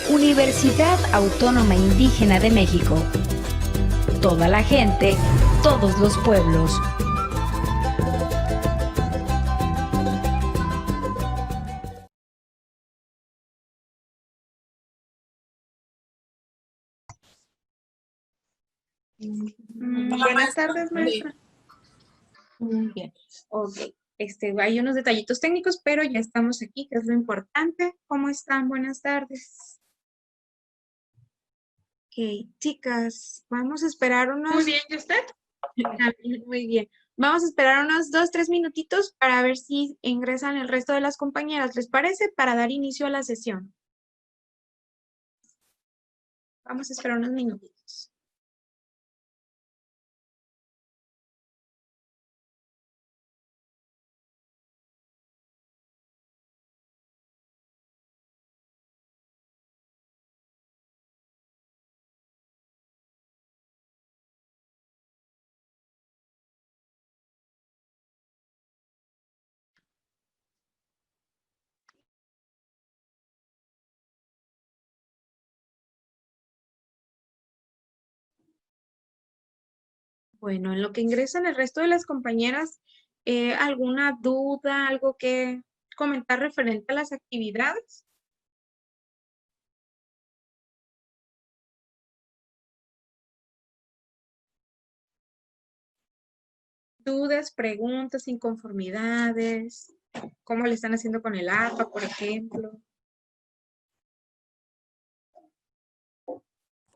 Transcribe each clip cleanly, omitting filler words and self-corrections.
Universidad Autónoma Indígena de México. Toda la gente, todos los pueblos. Buenas tardes, maestra. Muy bien. Ok. Hay unos detallitos técnicos, pero ya estamos aquí, que es lo importante. ¿Cómo están? Buenas tardes. Ok, chicas, vamos a esperar unos... Muy bien, ¿y usted? Muy bien. Vamos a esperar unos 2-3 minutitos para ver si ingresan el resto de las compañeras, ¿les parece? Para dar inicio a la sesión. Vamos a esperar unos minutitos. Bueno, en lo que ingresan el resto de las compañeras, ¿alguna duda, algo que comentar referente a las actividades? Dudas, preguntas, inconformidades, ¿cómo le están haciendo con el APA, por ejemplo?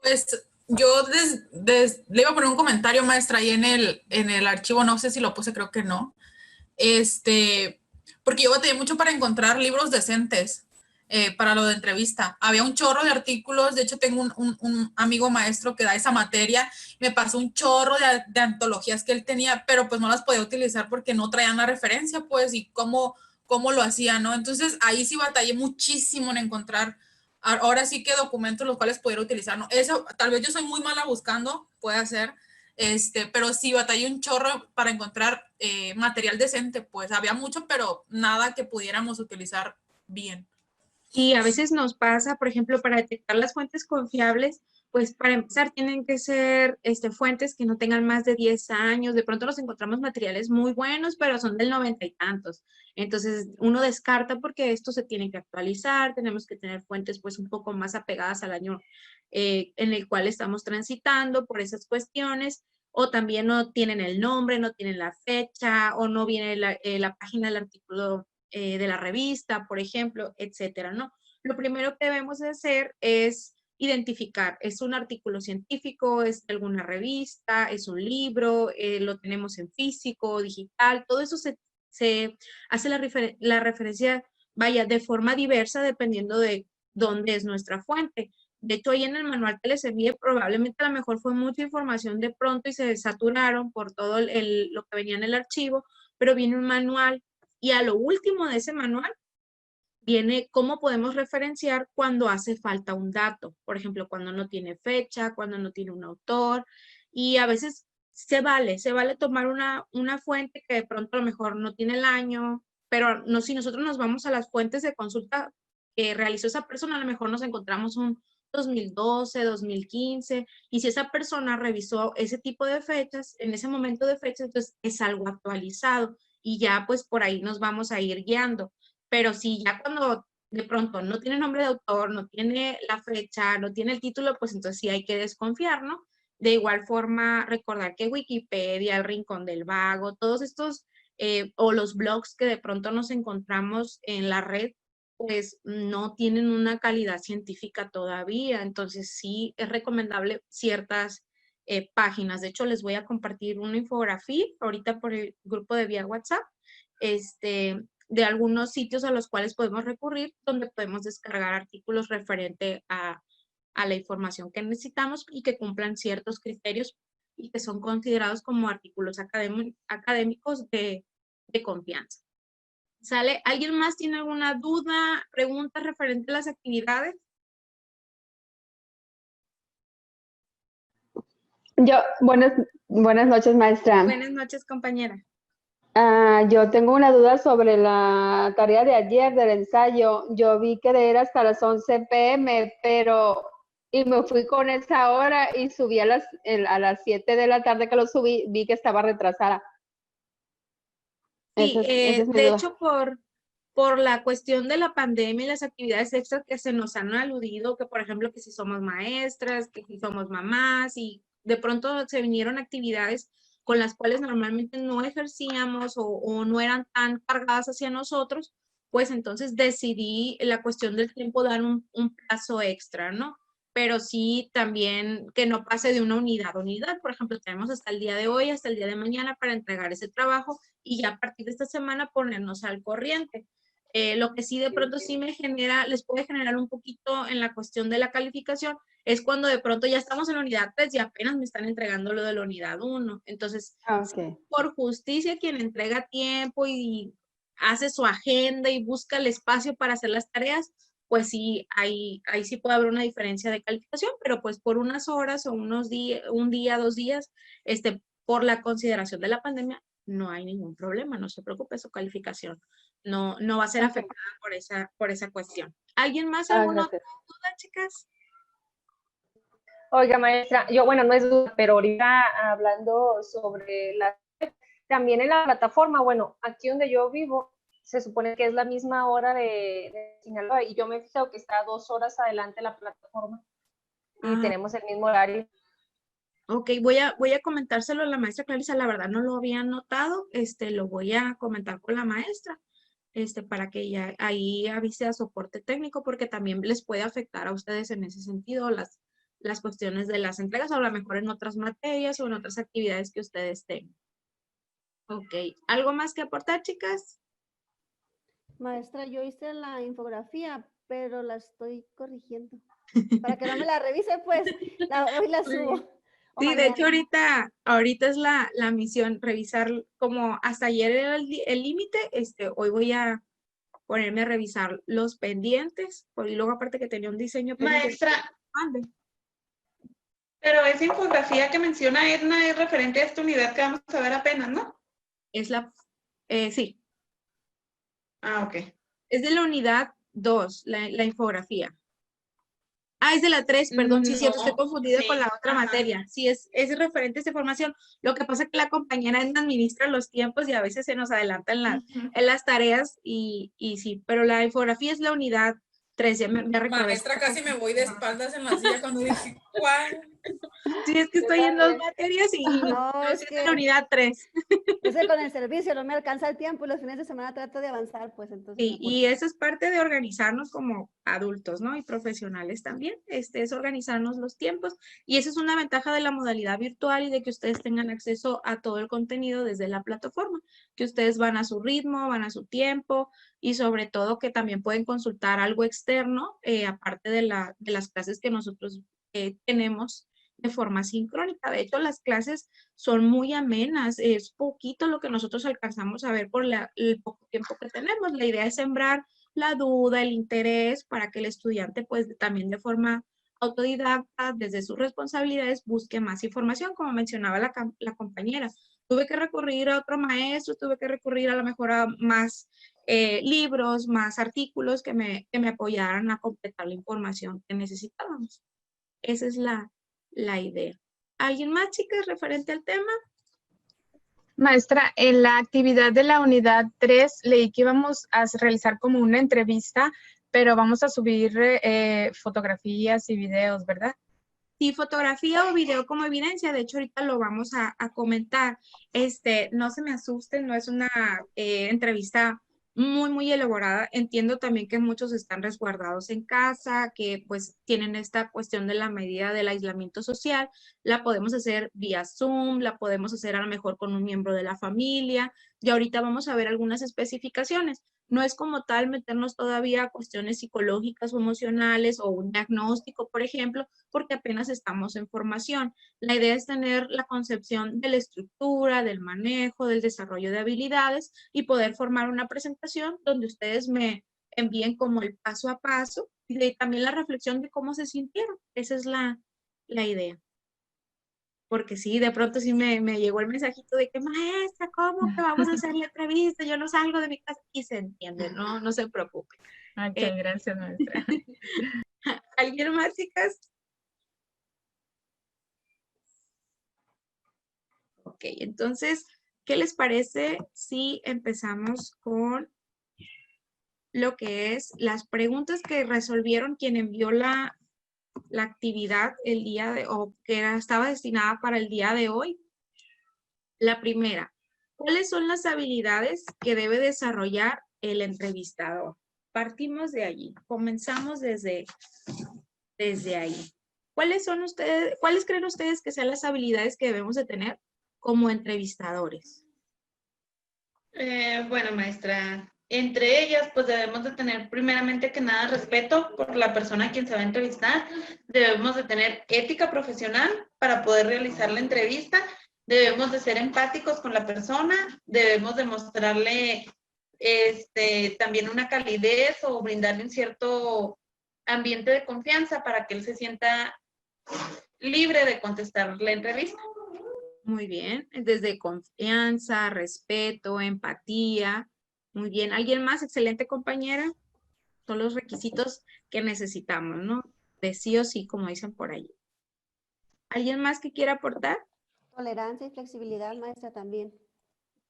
Pues yo le iba a poner un comentario, maestra, ahí en el archivo, no sé si lo puse, creo que no. Porque yo batallé mucho para encontrar libros decentes para lo de entrevista. Había un chorro de artículos, de hecho tengo un amigo maestro que da esa materia, me pasó un chorro de antologías que él tenía, pero pues no las podía utilizar porque no traían la referencia, pues, y cómo lo hacía, ¿no? Entonces ahí sí batallé muchísimo en encontrar, ahora sí que documentos los cuales pudiera utilizar, ¿no? Eso, tal vez yo soy muy mala buscando, puede ser, pero sí batallé un chorro para encontrar material decente, pues había mucho, pero nada que pudiéramos utilizar bien. Y a veces nos pasa, por ejemplo, para detectar las fuentes confiables, pues para empezar tienen que ser fuentes que no tengan más de 10 años. De pronto nos encontramos materiales muy buenos, pero son del 90 y tantos. Entonces uno descarta porque esto se tiene que actualizar, tenemos que tener fuentes pues un poco más apegadas al año en el cual estamos transitando por esas cuestiones, o también no tienen el nombre, no tienen la fecha, o no viene la página del artículo de la revista, por ejemplo, etcétera, ¿no? Lo primero que debemos de hacer es identificar, ¿es un artículo científico, es de alguna revista, es un libro, lo tenemos en físico, digital? Todo eso se hace la referencia, vaya, de forma diversa dependiendo de dónde es nuestra fuente. De hecho, ahí en el manual que les envié, probablemente a lo mejor fue mucha información de pronto y se saturaron por todo lo que venía en el archivo, pero viene un manual y a lo último de ese manual viene cómo podemos referenciar cuando hace falta un dato. Por ejemplo, cuando no tiene fecha, cuando no tiene un autor. Y a veces se vale tomar una fuente que de pronto a lo mejor no tiene el año, pero no, si nosotros nos vamos a las fuentes de consulta que realizó esa persona, a lo mejor nos encontramos un 2012, 2015, y si esa persona revisó ese tipo de fechas, en ese momento de fechas, entonces es algo actualizado y ya pues por ahí nos vamos a ir guiando. Pero si ya cuando de pronto no tiene nombre de autor, no tiene la fecha, no tiene el título, pues entonces sí hay que desconfiar, ¿no? De igual forma, recordar que Wikipedia, El Rincón del Vago, todos estos, o los blogs que de pronto nos encontramos en la red, pues no tienen una calidad científica todavía. Entonces sí es recomendable ciertas páginas. De hecho, les voy a compartir una infografía ahorita por el grupo de vía WhatsApp. De algunos sitios a los cuales podemos recurrir, donde podemos descargar artículos referente a la información que necesitamos y que cumplan ciertos criterios y que son considerados como artículos académicos de confianza. ¿Sale? ¿Alguien más tiene alguna duda, pregunta referente a las actividades? Buenas noches, maestra. Buenas noches, compañera. Yo tengo una duda sobre la tarea de ayer del ensayo. Yo vi que era hasta las 11 p.m., pero y me fui con esa hora y subí a las 7 de la tarde que lo subí, vi que estaba retrasada. Sí, Esa es mi de duda. hecho, por la cuestión de la pandemia y las actividades extras que se nos han aludido, que por ejemplo, que si somos maestras, que si somos mamás, y de pronto se vinieron actividades con las cuales normalmente no ejercíamos o no eran tan cargadas hacia nosotros, pues entonces decidí la cuestión del tiempo dar un plazo extra, ¿no? Pero sí también que no pase de una unidad a unidad. Por ejemplo, tenemos hasta el día de hoy, hasta el día de mañana para entregar ese trabajo y ya a partir de esta semana ponernos al corriente. Lo que sí de pronto sí me genera, les puede generar un poquito en la cuestión de la calificación, es cuando de pronto ya estamos en la unidad 3 y apenas me están entregando lo de la unidad 1. Entonces, Ok. por justicia, quien entrega a tiempo y hace su agenda y busca el espacio para hacer las tareas, pues sí, ahí sí puede haber una diferencia de calificación, pero pues por unas horas o unos días, un día, 2 días, por la consideración de la pandemia, no hay ningún problema, no se preocupe, su calificación no va a ser Ok. afectada por esa cuestión. ¿Alguien más? ¿Alguna otra Gracias. duda, chicas? Oiga, maestra, yo, bueno, no es duda, pero ahorita hablando sobre también en la plataforma, bueno, aquí donde yo vivo, se supone que es la misma hora de Sinaloa, y yo me he fijado que está 2 horas adelante la plataforma, y Ah, tenemos el mismo horario. ok, voy a comentárselo a la maestra Clarisa, la verdad no lo había notado, lo voy a comentar con la maestra, para que ella ahí avise a soporte técnico, porque también les puede afectar a ustedes en ese sentido las cuestiones de las entregas, o a lo mejor en otras materias o en otras actividades que ustedes tengan. Ok, ¿algo más que aportar, chicas? Maestra, yo hice la infografía, pero la estoy corrigiendo. Para que no me la revise, pues hoy la Muy bien. subo. O Sí, de hecho mañana. ahorita es la misión, revisar como hasta ayer era el límite, hoy voy a ponerme a revisar los pendientes, y luego aparte que tenía un diseño pendiente. Maestra, Mande. pero esa infografía que menciona Edna es referente a esta unidad que vamos a ver apenas, ¿no? Es sí, Ah, ok. es de la unidad 2, la infografía. Ah, es de la 3, perdón, sí, cierto, estoy No, confundida con sí, la otra ajá. materia. Sí, es referente a esta información. Lo que pasa es que la compañera Edna administra los tiempos y a veces se nos adelantan Ujú. en las tareas y sí, pero la infografía es la unidad 3, ya recordé. Maestra, casi me voy de espaldas en la silla cuando dije, ¿cuál? Sí, es que Yo estoy en dos también. materias y No, no, es sí es de la unidad 3. que con el servicio no me alcanza el tiempo y los fines de semana trato de avanzar, pues entonces Sí, mejor. y eso es parte de organizarnos como adultos, ¿no? Y profesionales también, es organizarnos los tiempos. Y esa es una ventaja de la modalidad virtual y de que ustedes tengan acceso a todo el contenido desde la plataforma, que ustedes van a su ritmo, van a su tiempo y sobre todo que también pueden consultar algo externo, aparte de las clases que nosotros tenemos de forma sincrónica. De hecho, las clases son muy amenas, es poquito lo que nosotros alcanzamos a ver por el poco tiempo que tenemos. La idea es sembrar la duda, el interés para que el estudiante pues también de forma autodidacta, desde sus responsabilidades, busque más información, como mencionaba la compañera. Tuve que recurrir a otro maestro, tuve que recurrir a lo mejor a más libros, más artículos que me apoyaran a completar la información que necesitábamos. Esa es la idea. ¿Alguien más, chicas, referente al tema? Maestra, en la actividad de la unidad 3 leí que íbamos a realizar como una entrevista, pero vamos a subir fotografías y videos, ¿verdad? Sí, fotografía o video como evidencia, de hecho ahorita lo vamos a comentar. No se me asusten, no es una entrevista muy elaborada. Entiendo también que muchos están resguardados en casa, que pues tienen esta cuestión de la medida del aislamiento social. La podemos hacer vía Zoom, la podemos hacer a lo mejor con un miembro de la familia. Y ahorita vamos a ver algunas especificaciones. No es como tal meternos todavía a cuestiones psicológicas o emocionales o un diagnóstico, por ejemplo, porque apenas estamos en formación. La idea es tener la concepción de la estructura, del manejo, del desarrollo de habilidades y poder formar una presentación donde ustedes me envíen como el paso a paso y también la reflexión de cómo se sintieron. Esa es la idea. porque sí, de pronto sí me llegó el mensajito de que, maestra, ¿cómo que vamos a hacer la entrevista? Yo no salgo de mi casa. Y se entiende, no se preocupe. Muchas gracias, maestra. ¿Alguien más, chicas? Ok, entonces, ¿qué les parece si empezamos con lo que es las preguntas que resolvieron quien envió la actividad el día de, o que estaba destinada para el día de hoy? La primera, ¿cuáles son las habilidades que debe desarrollar el entrevistador? Partimos de allí, comenzamos desde ahí. ¿Cuáles creen ustedes que sean las habilidades que debemos de tener como entrevistadores? Bueno, maestra, entre ellas, pues debemos de tener primeramente que nada respeto por la persona a quien se va a entrevistar. Debemos de tener ética profesional para poder realizar la entrevista. Debemos de ser empáticos con la persona. Debemos de mostrarle también una calidez o brindarle un cierto ambiente de confianza para que él se sienta libre de contestar la entrevista. Muy bien, desde confianza, respeto, empatía. Muy bien. ¿Alguien más? Excelente, compañera. Son los requisitos que necesitamos, ¿no? De sí o sí, como dicen por ahí. ¿Alguien más que quiera aportar? Tolerancia y flexibilidad, maestra, también.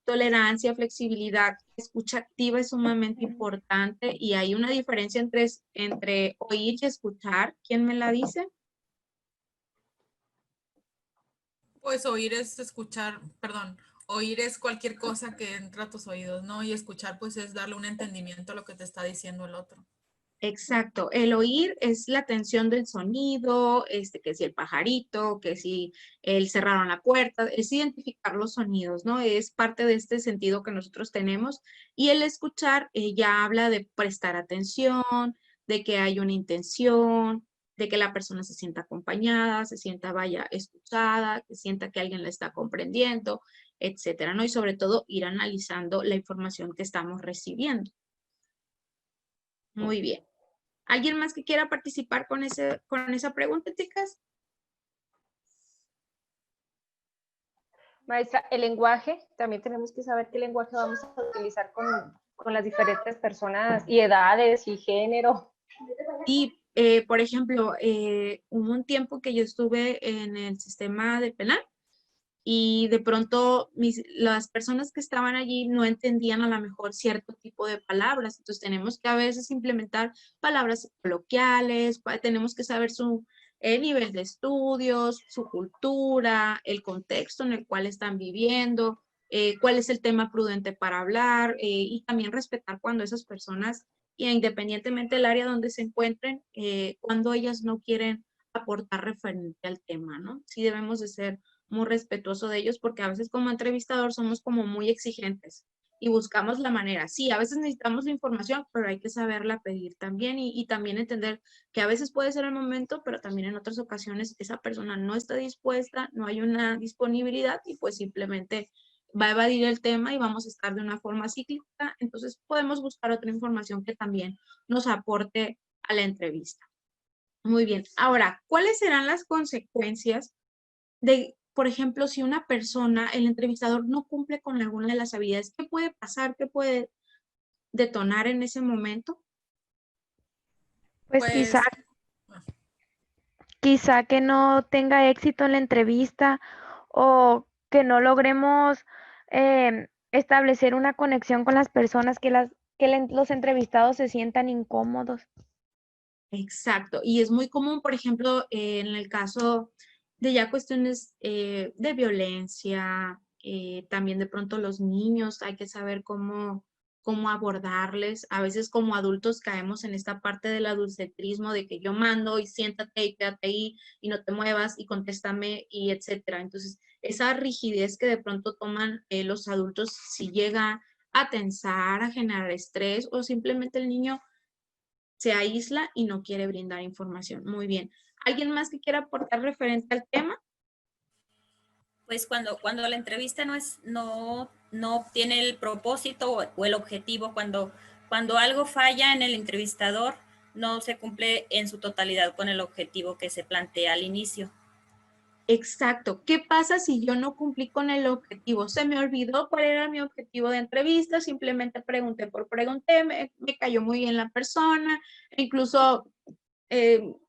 Tolerancia, flexibilidad, escucha activa es sumamente importante y hay una diferencia entre oír y escuchar. ¿Quién me la dice? Pues oír es escuchar, perdón, oír es cualquier cosa que entra a tus oídos, ¿no? Y escuchar pues es darle un entendimiento a lo que te está diciendo el otro. Exacto, el oír es la atención del sonido, que si el pajarito, que si el cerraron la puerta, es identificar los sonidos, ¿no? Es parte de este sentido que nosotros tenemos. Y el escuchar ya habla de prestar atención, de que hay una intención, de que la persona se sienta acompañada, se sienta, vaya, escuchada, que sienta que alguien la está comprendiendo, etcétera, ¿no? Y sobre todo ir analizando la información que estamos recibiendo. Muy bien. ¿Alguien más que quiera participar con esa pregunta, chicas? Maestra, el lenguaje, también tenemos que saber qué lenguaje vamos a utilizar con las diferentes personas y edades y género. Y, por ejemplo, hubo un tiempo que yo estuve en el sistema de penal y de pronto las personas que estaban allí no entendían a lo mejor cierto tipo de palabras. Entonces tenemos que a veces implementar palabras coloquiales, tenemos que saber su nivel de estudios, su cultura, el contexto en el cual están viviendo, cuál es el tema prudente para hablar y también respetar cuando esas personas, independientemente del área donde se encuentren, cuando ellas no quieren aportar referente al tema, ¿no? Sí debemos de ser muy respetuoso de ellos porque a veces como entrevistador somos como muy exigentes y buscamos la manera. Sí, a veces necesitamos la información, pero hay que saberla pedir también y también entender que a veces puede ser el momento, pero también en otras ocasiones esa persona no está dispuesta, no hay una disponibilidad y pues simplemente va a evadir el tema y vamos a estar de una forma cíclica. Entonces podemos buscar otra información que también nos aporte a la entrevista. Muy bien. Ahora, ¿cuáles serán las consecuencias de, por ejemplo, si una persona, el entrevistador, no cumple con alguna de las habilidades? ¿Qué puede pasar? ¿Qué puede detonar en ese momento? Pues quizá que no tenga éxito en la entrevista o que no logremos establecer una conexión con las personas, que los entrevistados se sientan incómodos. Exacto. Y es muy común, por ejemplo, en el caso de ya cuestiones de violencia, también de pronto los niños, hay que saber cómo abordarles. A veces como adultos caemos en esta parte del adultecrismo de que yo mando y siéntate y quédate ahí y no te muevas y contéstame y etcétera. Entonces, esa rigidez que de pronto toman los adultos si llega a tensar, a generar estrés o simplemente el niño se aísla y no quiere brindar información. Muy bien. ¿Alguien más que quiera aportar referente al tema? Pues cuando la entrevista no obtiene el propósito o el objetivo, cuando algo falla en el entrevistador, no se cumple en su totalidad con el objetivo que se plantea al inicio. Exacto. ¿Qué pasa si yo no cumplí con el objetivo? Se me olvidó cuál era mi objetivo de entrevista, simplemente pregunté por pregunté, me cayó muy bien la persona, incluso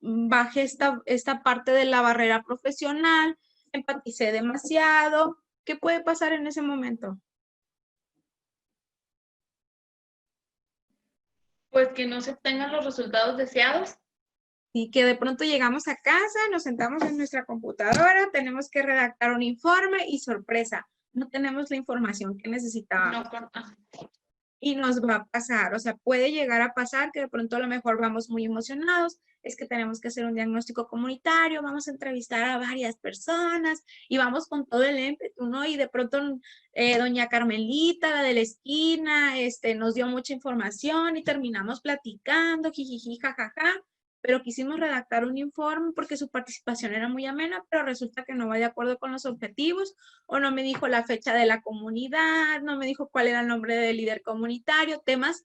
bajé esta parte de la barrera profesional, empaticé demasiado. ¿Qué puede pasar en ese momento? Pues que no se obtengan los resultados deseados. Y que de pronto llegamos a casa, nos sentamos en nuestra computadora, tenemos que redactar un informe y sorpresa, no tenemos la información que necesitábamos. Y nos va a pasar, o sea, puede llegar a pasar que de pronto a lo mejor vamos muy emocionados, es que tenemos que hacer un diagnóstico comunitario, vamos a entrevistar a varias personas y vamos con todo el ímpetu, ¿no? Y de pronto doña Carmelita, la de la esquina, nos dio mucha información y terminamos platicando, jijiji, jajaja, pero quisimos redactar un informe porque su participación era muy amena, pero resulta que no va de acuerdo con los objetivos, o no me dijo la fecha de la comunidad, no me dijo cuál era el nombre del líder comunitario, temas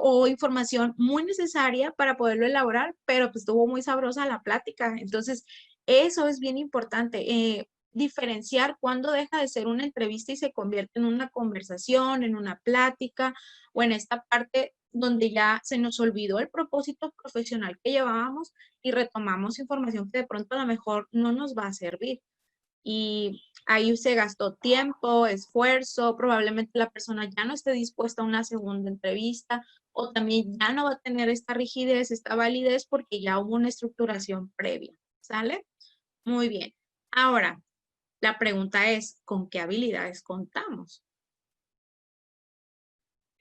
o información muy necesaria para poderlo elaborar, pero pues estuvo muy sabrosa la plática. Entonces, eso es bien importante, diferenciar cuándo deja de ser una entrevista y se convierte en una conversación, en una plática, o en esta parte donde ya se nos olvidó el propósito profesional que llevábamos y retomamos información que de pronto a lo mejor no nos va a servir. Y ahí se gastó tiempo, esfuerzo, probablemente la persona ya no esté dispuesta a una segunda entrevista o también ya no va a tener esta rigidez, esta validez porque ya hubo una estructuración previa, ¿sale? Muy bien. Ahora, la pregunta es, ¿con qué habilidades contamos?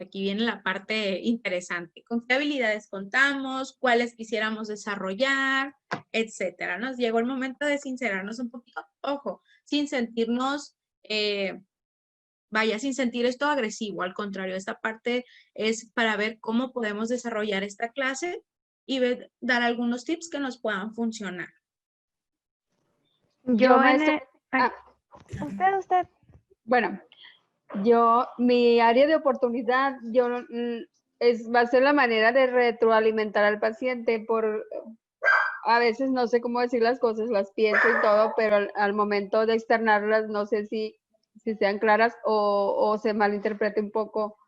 Aquí viene la parte interesante. ¿Con qué habilidades contamos? ¿Cuáles quisiéramos desarrollar? Etcétera. Nos llegó el momento de sincerarnos un poquito. Ojo, sin sentirnos, sin sentir esto agresivo. Al contrario, esta parte es para ver cómo podemos desarrollar esta clase y dar algunos tips que nos puedan funcionar. Yo en maestra, usted. Bueno, mi área de oportunidad, va a ser la manera de retroalimentar al paciente a veces no sé cómo decir las cosas, las pienso y todo, pero al momento de externarlas no sé si sean claras o se malinterprete un poco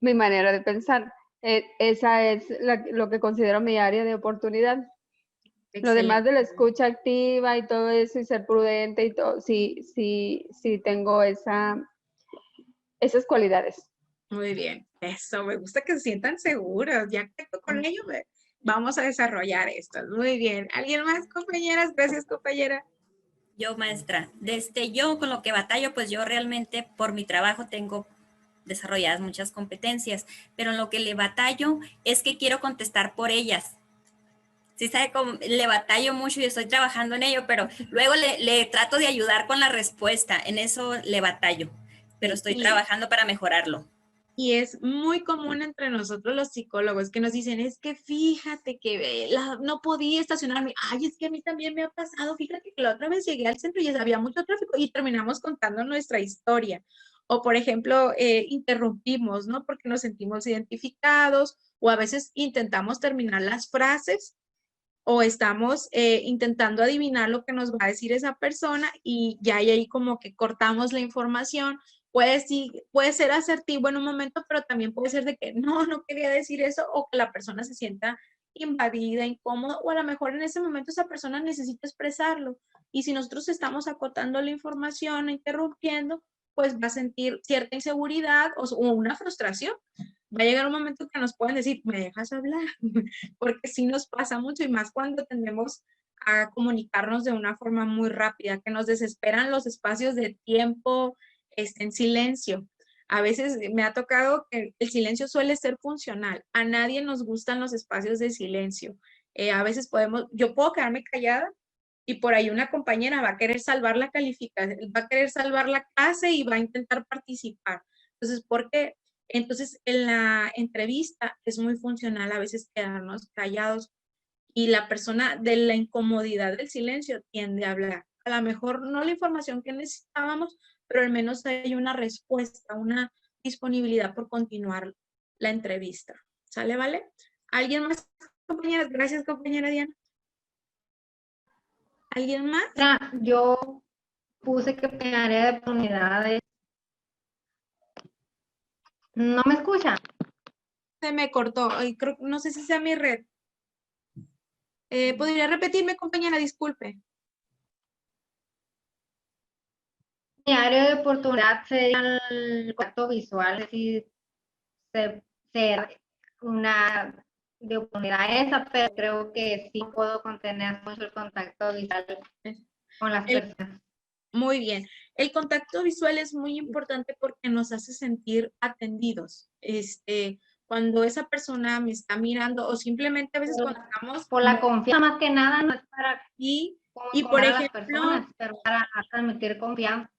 mi manera de pensar. Esa es lo que considero mi área de oportunidad. Excelente. Lo demás de la escucha activa y todo eso y ser prudente y todo, sí tengo esas cualidades. Muy bien, eso, me gusta que se sientan seguros, ya que con ello vamos a desarrollar esto. Muy bien, ¿alguien más, compañeras? Gracias, compañera. Yo, maestra, yo con lo que batallo, pues yo realmente por mi trabajo tengo desarrolladas muchas competencias, pero en lo que le batallo es que quiero contestar por ellas. Sí, sabe cómo le batallo mucho y estoy trabajando en ello, pero luego le trato de ayudar con la respuesta, en eso le batallo, pero estoy trabajando para mejorarlo. Y es muy común entre nosotros los psicólogos que nos dicen, es que fíjate que no podía estacionarme. Ay, es que a mí también me ha pasado. Fíjate que la otra vez llegué al centro y ya había mucho tráfico y terminamos contando nuestra historia. O, por ejemplo, interrumpimos, ¿no? Porque nos sentimos identificados o a veces intentamos terminar las frases o estamos intentando adivinar lo que nos va a decir esa persona y ya ahí como que cortamos la información. Puede ser asertivo en un momento, pero también puede ser de que no quería decir eso o que la persona se sienta invadida, incómoda o a lo mejor en ese momento esa persona necesita expresarlo. Y si nosotros estamos acotando la información, interrumpiendo, pues va a sentir cierta inseguridad o una frustración. Va a llegar un momento que nos pueden decir, ¿me dejas hablar? Porque sí nos pasa mucho y más cuando tendemos a comunicarnos de una forma muy rápida, que nos desesperan los espacios de tiempo en silencio. A veces me ha tocado que el silencio suele ser funcional. A nadie nos gustan los espacios de silencio. A veces yo puedo quedarme callada y por ahí una compañera va a querer salvar la calificación, va a querer salvar la clase y va a intentar participar. Entonces, ¿por qué? Entonces, en la entrevista es muy funcional a veces quedarnos callados y la persona de la incomodidad del silencio tiende a hablar. A lo mejor no la información que necesitábamos, pero al menos hay una respuesta, una disponibilidad por continuar la entrevista. ¿Sale, vale? ¿Alguien más, compañeras? Gracias, compañera Diana. ¿Alguien más? Yo puse que mi área de oportunidades. ¿No me escucha? Se me cortó. Ay, no sé si sea mi red. ¿Podría repetirme, compañera? Disculpe. Mi área de oportunidad sería el contacto visual, es decir, ser una de oportunidad esa, pero creo que sí puedo contener mucho el contacto visual con las personas. Muy bien. El contacto visual es muy importante porque nos hace sentir atendidos. Cuando esa persona me está mirando o simplemente a veces cuando estamos... Por la confianza, más que nada, no es para y por ejemplo, las personas, pero para transmitir confianza.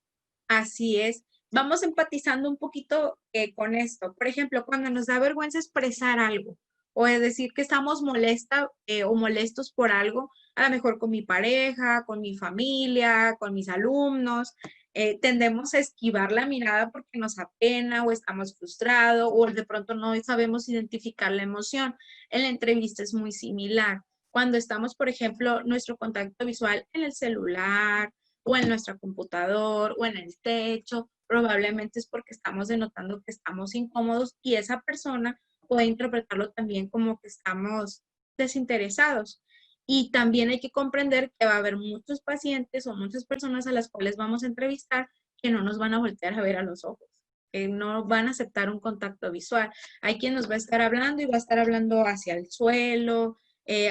Así es. Vamos empatizando un poquito con esto. Por ejemplo, cuando nos da vergüenza expresar algo o es decir que estamos molesta o molestos por algo, a lo mejor con mi pareja, con mi familia, con mis alumnos, tendemos a esquivar la mirada porque nos apena o estamos frustrados o de pronto no sabemos identificar la emoción. En la entrevista es muy similar. Cuando estamos, por ejemplo, nuestro contacto visual en el celular, o en nuestro computador o en el techo, probablemente es porque estamos denotando que estamos incómodos y esa persona puede interpretarlo también como que estamos desinteresados. Y también hay que comprender que va a haber muchos pacientes o muchas personas a las cuales vamos a entrevistar que no nos van a voltear a ver a los ojos, que no van a aceptar un contacto visual. Hay quien nos va a estar hablando y va a estar hablando hacia el suelo,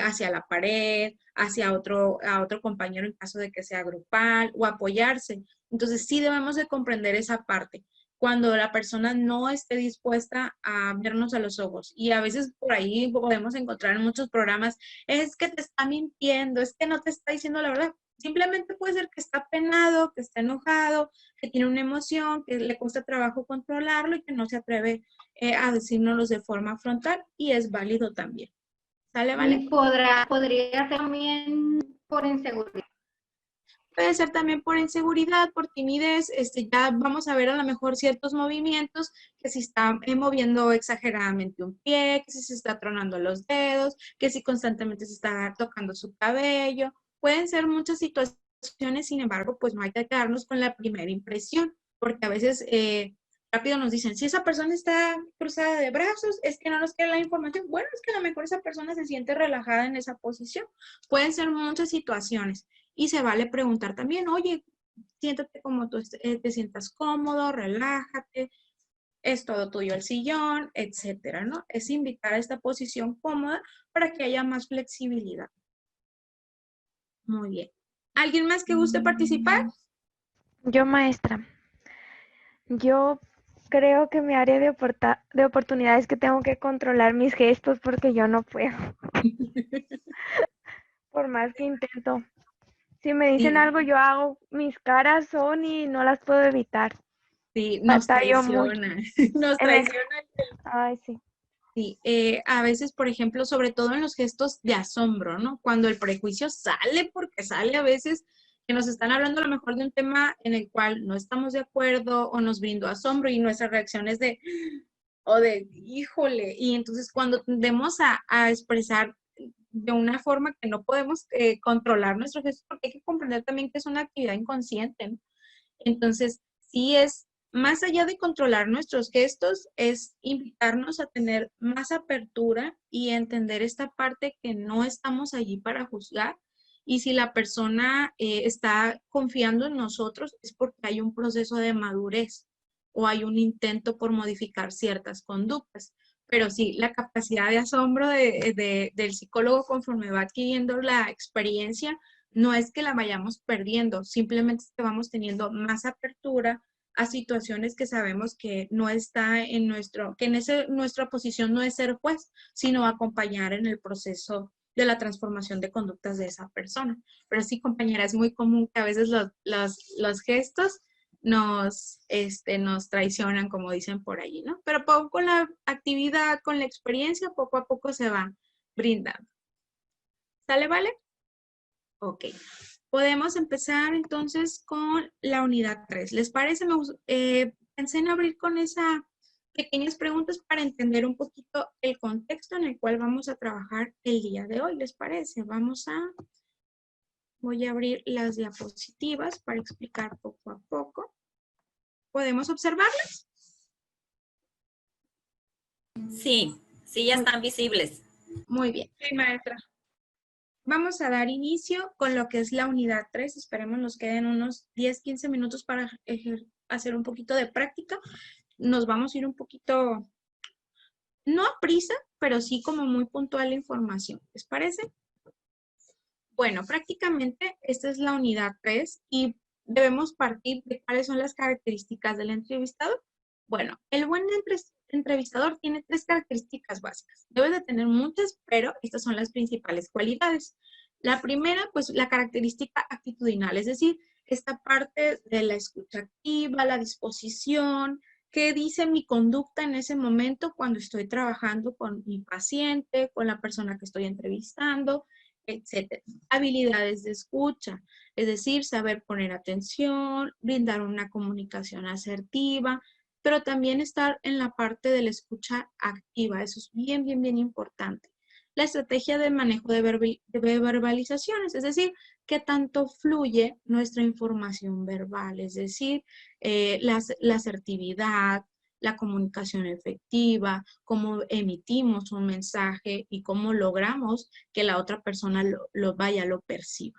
hacia la pared, hacia a otro compañero en caso de que sea grupal o apoyarse. Entonces sí debemos de comprender esa parte cuando la persona no esté dispuesta a vernos a los ojos. Y a veces por ahí podemos encontrar en muchos programas, es que te está mintiendo, es que no te está diciendo la verdad. Simplemente puede ser que está penado, que está enojado, que tiene una emoción, que le cuesta trabajo controlarlo y que no se atreve a decírnoslos de forma frontal y es válido también. ¿Sale, vale? Y podría ser también por inseguridad. Puede ser también por inseguridad, por timidez, ya vamos a ver a lo mejor ciertos movimientos, que si está moviendo exageradamente un pie, que si se está tronando los dedos, que si constantemente se está tocando su cabello. Pueden ser muchas situaciones, sin embargo, pues no hay que quedarnos con la primera impresión, porque a veces rápido nos dicen, si esa persona está cruzada de brazos, es que no nos queda la información. Bueno, es que a lo mejor esa persona se siente relajada en esa posición. Pueden ser muchas situaciones. Y se vale preguntar también, oye, siéntate como tú te sientas cómodo, relájate, es todo tuyo el sillón, etcétera, ¿no? Es invitar a esta posición cómoda para que haya más flexibilidad. Muy bien. ¿Alguien más que guste participar? Yo, maestra. Yo creo que mi área de oportunidad es que tengo que controlar mis gestos porque yo no puedo. Por más que intento. Si me dicen algo, yo hago, mis caras son y no las puedo evitar. Sí, nos traiciona. Nos traiciona. Ay, sí. Sí, a veces, por ejemplo, sobre todo en los gestos de asombro, ¿no? Cuando el prejuicio sale, porque sale a veces que nos están hablando a lo mejor de un tema en el cual no estamos de acuerdo o nos brindó asombro y nuestra reacción es de, híjole, y entonces cuando tendemos a expresar de una forma que no podemos controlar nuestros gestos, porque hay que comprender también que es una actividad inconsciente, ¿no? Entonces, sí es, más allá de controlar nuestros gestos, es invitarnos a tener más apertura y entender esta parte que no estamos allí para juzgar. Y si la persona está confiando en nosotros, es porque hay un proceso de madurez o hay un intento por modificar ciertas conductas. Pero sí, la capacidad de asombro del psicólogo conforme va adquiriendo la experiencia, no es que la vayamos perdiendo, simplemente es que vamos teniendo más apertura a situaciones que sabemos que no está en nuestra posición no es ser juez, sino acompañar en el proceso de la transformación de conductas de esa persona. Pero sí, compañera, es muy común que a veces los gestos nos traicionan, como dicen por allí, ¿no? Pero con la actividad, con la experiencia, poco a poco se va brindando. ¿Sale, vale? Ok. Podemos empezar entonces con la unidad 3. ¿Les parece? Pensé en abrir con esas pequeñas preguntas para entender un poquito el contexto en el cual vamos a trabajar el día de hoy. ¿Les parece? Vamos a Voy a abrir las diapositivas para explicar poco a poco. ¿Podemos observarlas? Sí, sí, ya están visibles. Muy bien. Sí, maestra. Vamos a dar inicio con lo que es la unidad 3. Esperemos nos queden unos 10-15 minutos para hacer un poquito de práctica. Nos vamos a ir un poquito, no a prisa, pero sí como muy puntual la información. ¿Les parece? Bueno, prácticamente esta es la unidad 3 y debemos partir de cuáles son las características del entrevistador. Bueno, el buen entrevistador tiene 3 características básicas. Debe de tener muchas, pero estas son las principales cualidades. La primera, pues la característica actitudinal, es decir, esta parte de la escucha activa, la disposición, qué dice mi conducta en ese momento cuando estoy trabajando con mi paciente, con la persona que estoy entrevistando, etcétera. Habilidades de escucha, es decir, saber poner atención, brindar una comunicación asertiva, pero también estar en la parte de la escucha activa. Eso es bien, bien, bien importante. La estrategia de manejo de verbalizaciones, es decir, qué tanto fluye nuestra información verbal, es decir, la asertividad, la comunicación efectiva, cómo emitimos un mensaje y cómo logramos que la otra persona lo perciba.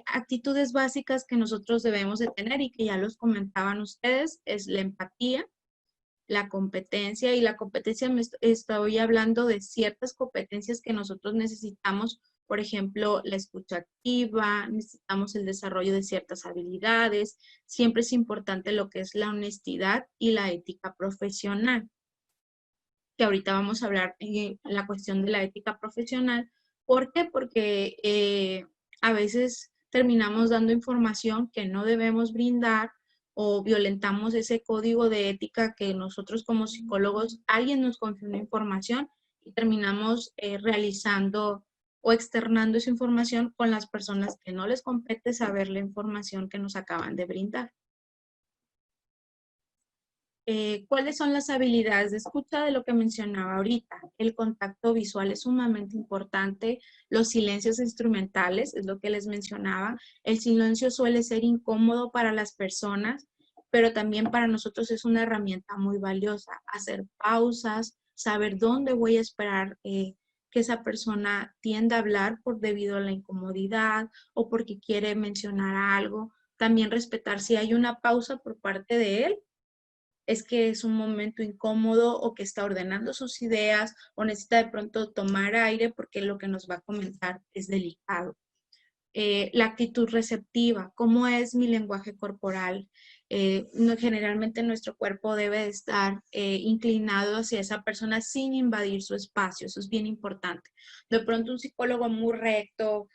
Actitudes básicas que nosotros debemos de tener y que ya los comentaban ustedes es la empatía, la competencia, y la competencia estoy hablando de ciertas competencias que nosotros necesitamos, por ejemplo, la escucha activa, necesitamos el desarrollo de ciertas habilidades, siempre es importante lo que es la honestidad y la ética profesional, que ahorita vamos a hablar en la cuestión de la ética profesional. ¿Por qué? Porque a veces terminamos dando información que no debemos brindar o violentamos ese código de ética que nosotros como psicólogos, alguien nos confió una información y terminamos realizando o externando esa información con las personas que no les compete saber la información que nos acaban de brindar. ¿Cuáles son las habilidades de escucha? De lo que mencionaba ahorita. El contacto visual es sumamente importante. Los silencios instrumentales, es lo que les mencionaba. El silencio suele ser incómodo para las personas, pero también para nosotros es una herramienta muy valiosa. Hacer pausas, saber dónde voy a esperar que esa persona tienda a hablar debido a la incomodidad o porque quiere mencionar algo. También respetar si hay una pausa por parte de él, es que es un momento incómodo o que está ordenando sus ideas o necesita de pronto tomar aire porque lo que nos va a comentar es delicado. La actitud receptiva, ¿cómo es mi lenguaje corporal? Generalmente nuestro cuerpo debe estar inclinado hacia esa persona sin invadir su espacio, eso es bien importante. De pronto un psicólogo muy recto,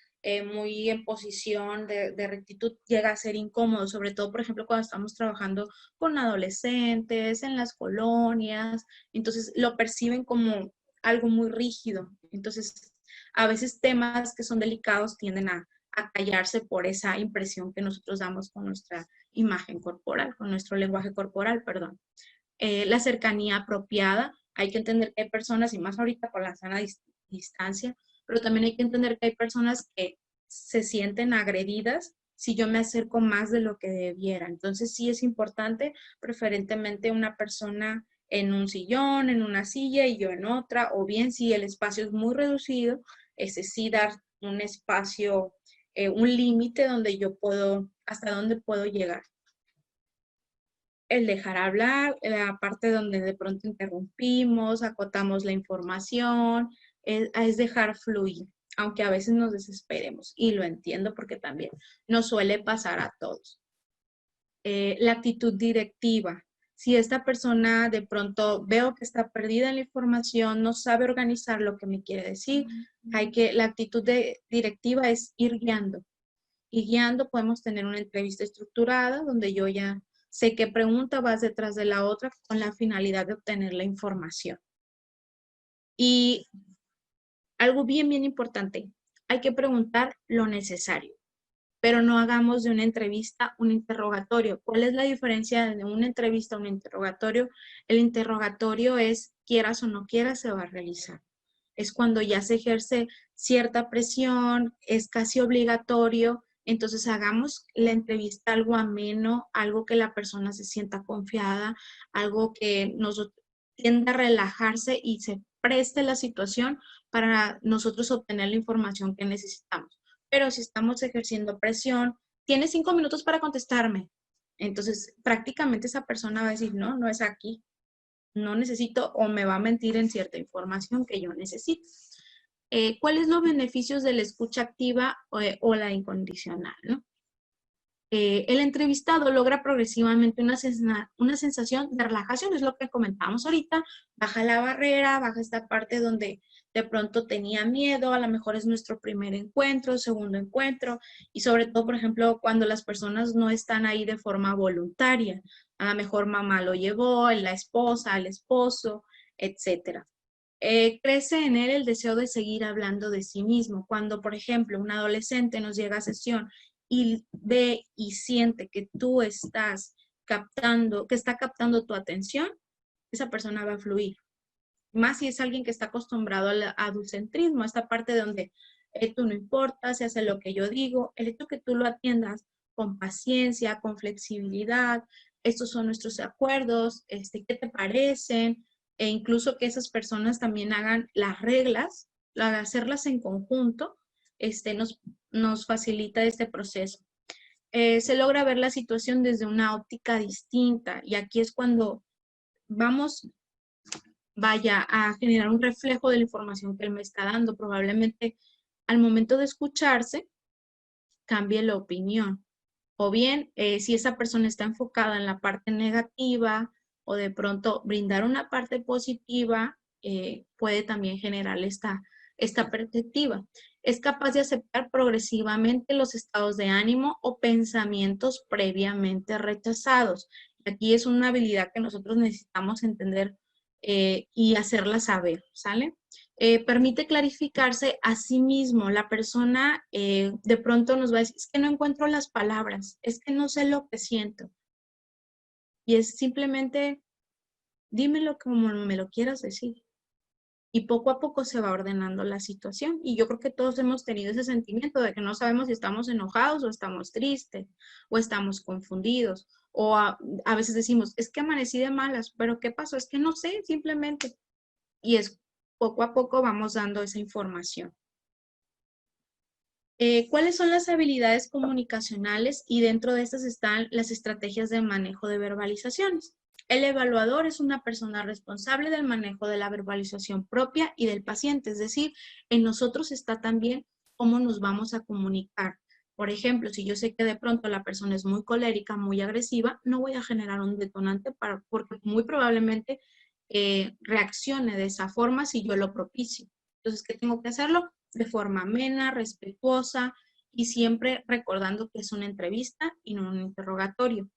muy en posición de rectitud llega a ser incómodo, sobre todo, por ejemplo, cuando estamos trabajando con adolescentes, en las colonias, entonces lo perciben como algo muy rígido. Entonces, a veces temas que son delicados tienden a callarse por esa impresión que nosotros damos con nuestra imagen corporal, con nuestro lenguaje corporal, perdón. La cercanía apropiada, hay que entender que hay personas, y más ahorita con la sana distancia, pero también hay que entender que hay personas que se sienten agredidas si yo me acerco más de lo que debiera. Entonces sí es importante, preferentemente una persona en un sillón, en una silla y yo en otra, o bien si el espacio es muy reducido, sí dar un espacio, un límite donde yo puedo, hasta dónde puedo llegar. El dejar hablar, la parte donde de pronto interrumpimos, acotamos la información, es dejar fluir, aunque a veces nos desesperemos, y lo entiendo porque también nos suele pasar a todos. La actitud directiva. Si esta persona de pronto veo que está perdida en la información, no sabe organizar lo que me quiere decir, la actitud directiva es ir guiando. Y guiando podemos tener una entrevista estructurada donde yo ya sé qué pregunta vas detrás de la otra con la finalidad de obtener la información. Y algo bien, bien importante, hay que preguntar lo necesario, pero no hagamos de una entrevista un interrogatorio. ¿Cuál es la diferencia de una entrevista a un interrogatorio? El interrogatorio es, quieras o no quieras, se va a realizar. es cuando ya se ejerce cierta presión, es casi obligatorio. Entonces hagamos la entrevista algo ameno, algo que la persona se sienta confiada, algo que nos tienda a relajarse y se preste la situación para nosotros obtener la información que necesitamos. Pero si estamos ejerciendo presión, tienes 5 minutos para contestarme. Entonces prácticamente esa persona va a decir, no, no es aquí, no necesito, o me va a mentir en cierta información que yo necesito. ¿Cuáles son los beneficios de la escucha activa o la incondicional, ¿no? El entrevistado logra progresivamente una sensación de relajación, es lo que comentábamos ahorita, baja la barrera, baja esta parte donde de pronto tenía miedo, a lo mejor es nuestro primer encuentro, segundo encuentro, y sobre todo, por ejemplo, cuando las personas no están ahí de forma voluntaria, a lo mejor mamá lo llevó, la esposa, el esposo, etcétera. Crece en él el deseo de seguir hablando de sí mismo. Cuando, por ejemplo, un adolescente nos llega a sesión y ve y siente que tú estás captando, que está captando tu atención, esa persona va a fluir. Más si es alguien que está acostumbrado al adultcentrismo, esta parte donde tú no importa, se hace lo que yo digo, el hecho que tú lo atiendas con paciencia, con flexibilidad, estos son nuestros acuerdos, ¿qué te parecen? E incluso que esas personas también hagan las reglas, hacerlas en conjunto, nos facilita este proceso. Se logra ver la situación desde una óptica distinta y aquí es cuando vaya a generar un reflejo de la información que él me está dando. Probablemente al momento de escucharse, cambie la opinión. O bien, si esa persona está enfocada en la parte negativa o de pronto brindar una parte positiva, puede también generar esta perspectiva. Es capaz de aceptar progresivamente los estados de ánimo o pensamientos previamente rechazados. Aquí es una habilidad que nosotros necesitamos entender y hacerla saber, ¿sale? Permite clarificarse a sí mismo. La persona de pronto nos va a decir, es que no encuentro las palabras, es que no sé lo que siento. Y es simplemente, dímelo como me lo quieras decir. Y poco a poco se va ordenando la situación. Y yo creo que todos hemos tenido ese sentimiento de que no sabemos si estamos enojados o estamos tristes o estamos confundidos. O a veces decimos, es que amanecí de malas, pero ¿qué pasó? Es que no sé, simplemente. Y es poco a poco vamos dando esa información. ¿Cuáles son las habilidades comunicacionales? Y dentro de estas están las estrategias de manejo de verbalizaciones. El evaluador es una persona responsable del manejo de la verbalización propia y del paciente, es decir, en nosotros está también cómo nos vamos a comunicar. Por ejemplo, si yo sé que de pronto la persona es muy colérica, muy agresiva, no voy a generar un detonante porque muy probablemente reaccione de esa forma si yo lo propicio. Entonces, ¿qué tengo que hacerlo? De forma amena, respetuosa y siempre recordando que es una entrevista y no un interrogatorio.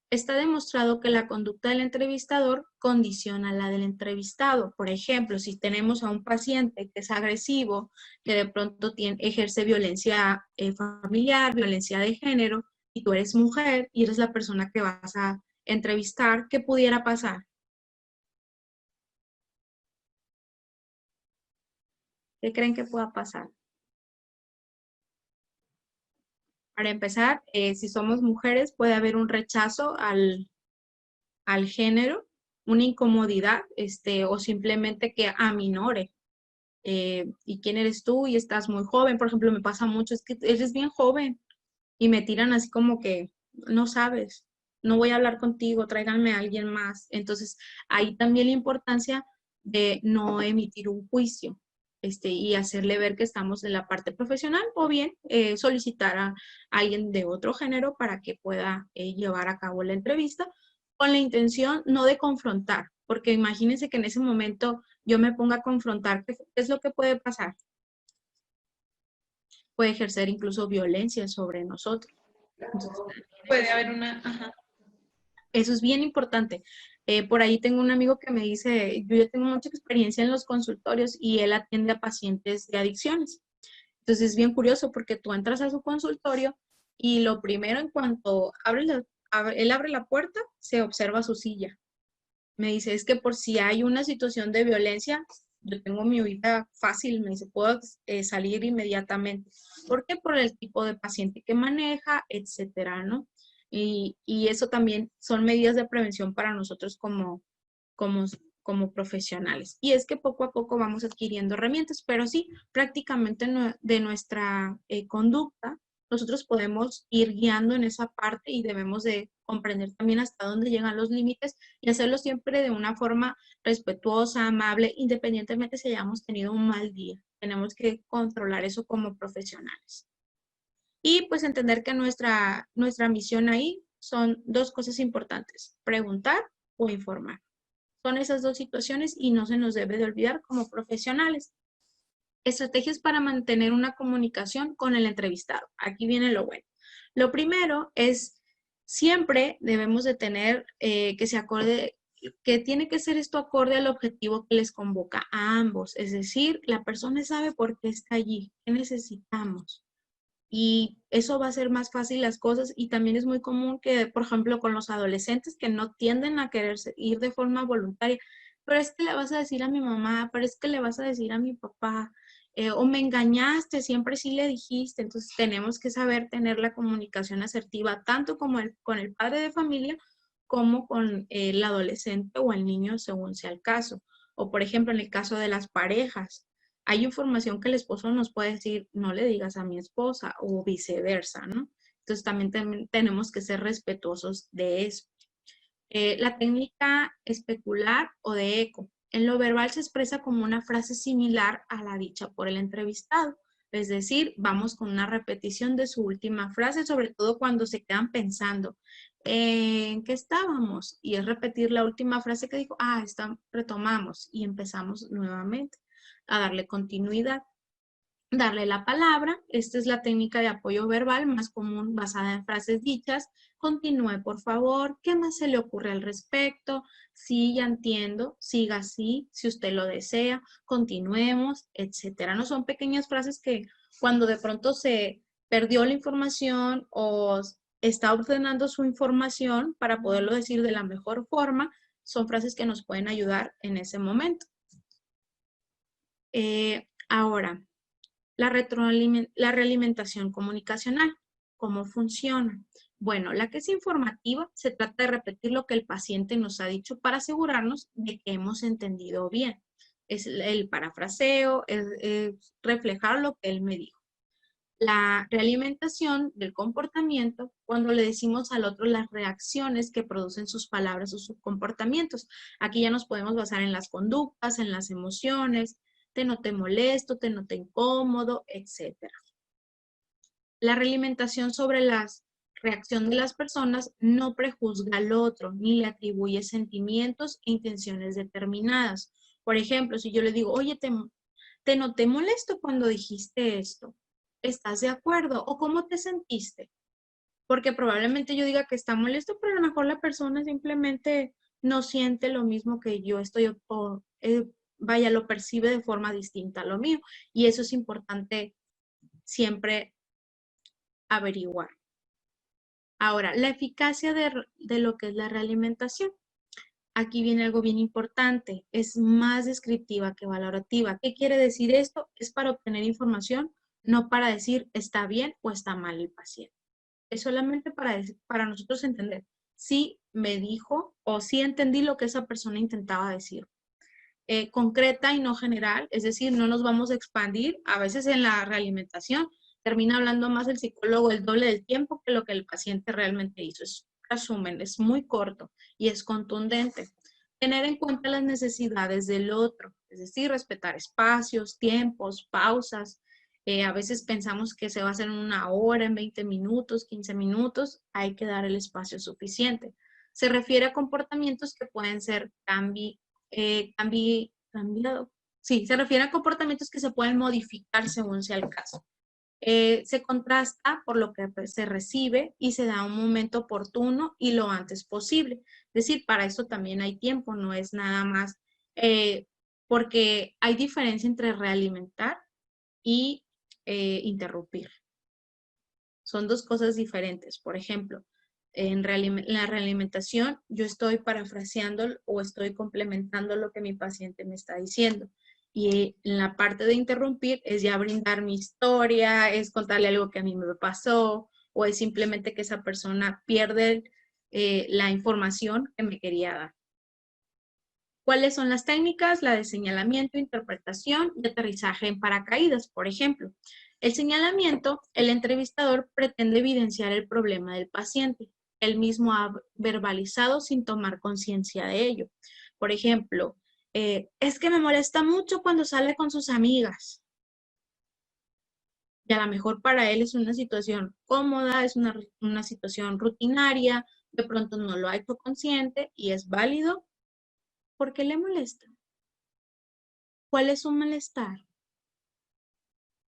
Está demostrado que la conducta del entrevistador condiciona la del entrevistado. Por ejemplo, si tenemos a un paciente que es agresivo, que de pronto ejerce violencia familiar, violencia de género, y tú eres mujer y eres la persona que vas a entrevistar, ¿qué pudiera pasar? ¿Qué creen que pueda pasar? Para empezar, si somos mujeres, puede haber un rechazo al género, una incomodidad, o simplemente que aminore. ¿Y quién eres tú? Y estás muy joven. Por ejemplo, me pasa mucho, es que eres bien joven. Y me tiran así como que, no sabes, no voy a hablar contigo, tráiganme a alguien más. Entonces, ahí también la importancia de no emitir un juicio. Y hacerle ver que estamos en la parte profesional o bien solicitar a alguien de otro género para que pueda llevar a cabo la entrevista con la intención no de confrontar, porque imagínense que en ese momento yo me ponga a confrontar, ¿qué es lo que puede pasar? Puede ejercer incluso violencia sobre nosotros. Entonces, puede haber una... Ajá. Eso es bien importante. Por ahí tengo un amigo que me dice, yo ya tengo mucha experiencia en los consultorios y él atiende a pacientes de adicciones. Entonces es bien curioso porque tú entras a su consultorio y lo primero en cuanto él abre la puerta, se observa su silla. Me dice, es que por si hay una situación de violencia, yo tengo mi huida fácil, me dice, puedo salir inmediatamente. ¿Por qué? Por el tipo de paciente que maneja, etcétera, ¿no? Y eso también son medidas de prevención para nosotros como profesionales. Y es que poco a poco vamos adquiriendo herramientas, pero sí, prácticamente de nuestra conducta, nosotros podemos ir guiando en esa parte y debemos de comprender también hasta dónde llegan los límites y hacerlo siempre de una forma respetuosa, amable, independientemente si hayamos tenido un mal día. Tenemos que controlar eso como profesionales. Y pues entender que nuestra misión ahí son dos cosas importantes, preguntar o informar. Son esas dos situaciones y no se nos debe de olvidar como profesionales. Estrategias para mantener una comunicación con el entrevistado. Aquí viene lo bueno. Lo primero es, siempre debemos de tener que tiene que ser esto acorde al objetivo que les convoca a ambos. Es decir, la persona sabe por qué está allí, qué necesitamos. Y eso va a hacer más fácil las cosas y también es muy común que, por ejemplo, con los adolescentes que no tienden a querer ir de forma voluntaria, pero es que le vas a decir a mi mamá, pero es que le vas a decir a mi papá, o me engañaste, siempre sí le dijiste. Entonces tenemos que saber tener la comunicación asertiva tanto como con el padre de familia como con el adolescente o el niño según sea el caso. O por ejemplo, en el caso de las parejas, hay información que el esposo nos puede decir, no le digas a mi esposa o viceversa, ¿no? Entonces también tenemos que ser respetuosos de eso. La técnica especular o de eco. En lo verbal se expresa como una frase similar a la dicha por el entrevistado. Es decir, vamos con una repetición de su última frase, sobre todo cuando se quedan pensando en qué estábamos. Y es repetir la última frase que dijo, retomamos y empezamos nuevamente a darle continuidad. Darle la palabra, esta es la técnica de apoyo verbal más común basada en frases dichas. Continúe, por favor. ¿Qué más se le ocurre al respecto? Sí, ya entiendo. Siga así, si usted lo desea. Continuemos, etcétera. No son pequeñas frases que cuando de pronto se perdió la información o está ordenando su información para poderlo decir de la mejor forma, son frases que nos pueden ayudar en ese momento. Ahora, la realimentación comunicacional, ¿cómo funciona? Bueno, la que es informativa se trata de repetir lo que el paciente nos ha dicho para asegurarnos de que hemos entendido bien. Es el parafraseo, es reflejar lo que él me dijo. La realimentación del comportamiento, cuando le decimos al otro las reacciones que producen sus palabras o sus comportamientos. Aquí ya nos podemos basar en las conductas, en las emociones, te noté molesto, te noté incómodo, etc. La realimentación sobre la reacción de las personas no prejuzga al otro, ni le atribuye sentimientos e intenciones determinadas. Por ejemplo, si yo le digo, oye, te noté molesto cuando dijiste esto, ¿estás de acuerdo? ¿O cómo te sentiste? Porque probablemente yo diga que está molesto, pero a lo mejor la persona simplemente no siente lo mismo que yo lo percibe de forma distinta a lo mío. Y eso es importante siempre averiguar. Ahora, la eficacia de lo que es la realimentación. Aquí viene algo bien importante. Es más descriptiva que valorativa. ¿Qué quiere decir esto? Es para obtener información, no para decir está bien o está mal el paciente. Es solamente para nosotros entender si me dijo o si entendí lo que esa persona intentaba decir. Concreta y no general, es decir, no nos vamos a expandir. A veces en la realimentación termina hablando más el psicólogo el doble del tiempo que lo que el paciente realmente hizo. Es resumen, es muy corto y es contundente. Tener en cuenta las necesidades del otro, es decir, respetar espacios, tiempos, pausas. A veces pensamos que se va a hacer en 1 hora, en 20 minutos, 15 minutos, hay que dar el espacio suficiente. Se refiere a comportamientos que pueden ser se refiere a comportamientos que se pueden modificar según sea el caso. Se contrasta por lo que se recibe y se da un momento oportuno y lo antes posible. Es decir, para eso también hay tiempo, no es nada más, porque hay diferencia entre realimentar y interrumpir. Son dos cosas diferentes. Por ejemplo, en la realimentación yo estoy parafraseando o estoy complementando lo que mi paciente me está diciendo. Y en la parte de interrumpir es ya brindar mi historia, es contarle algo que a mí me pasó, o es simplemente que esa persona pierde la información que me quería dar. ¿Cuáles son las técnicas? La de señalamiento, interpretación y aterrizaje en paracaídas, por ejemplo. El señalamiento, el entrevistador pretende evidenciar el problema del paciente. Él mismo ha verbalizado sin tomar conciencia de ello. Por ejemplo, es que me molesta mucho cuando sale con sus amigas. Y a lo mejor para él es una situación cómoda, es una situación rutinaria, de pronto no lo ha hecho consciente y es válido. ¿Por qué le molesta? ¿Cuál es su malestar?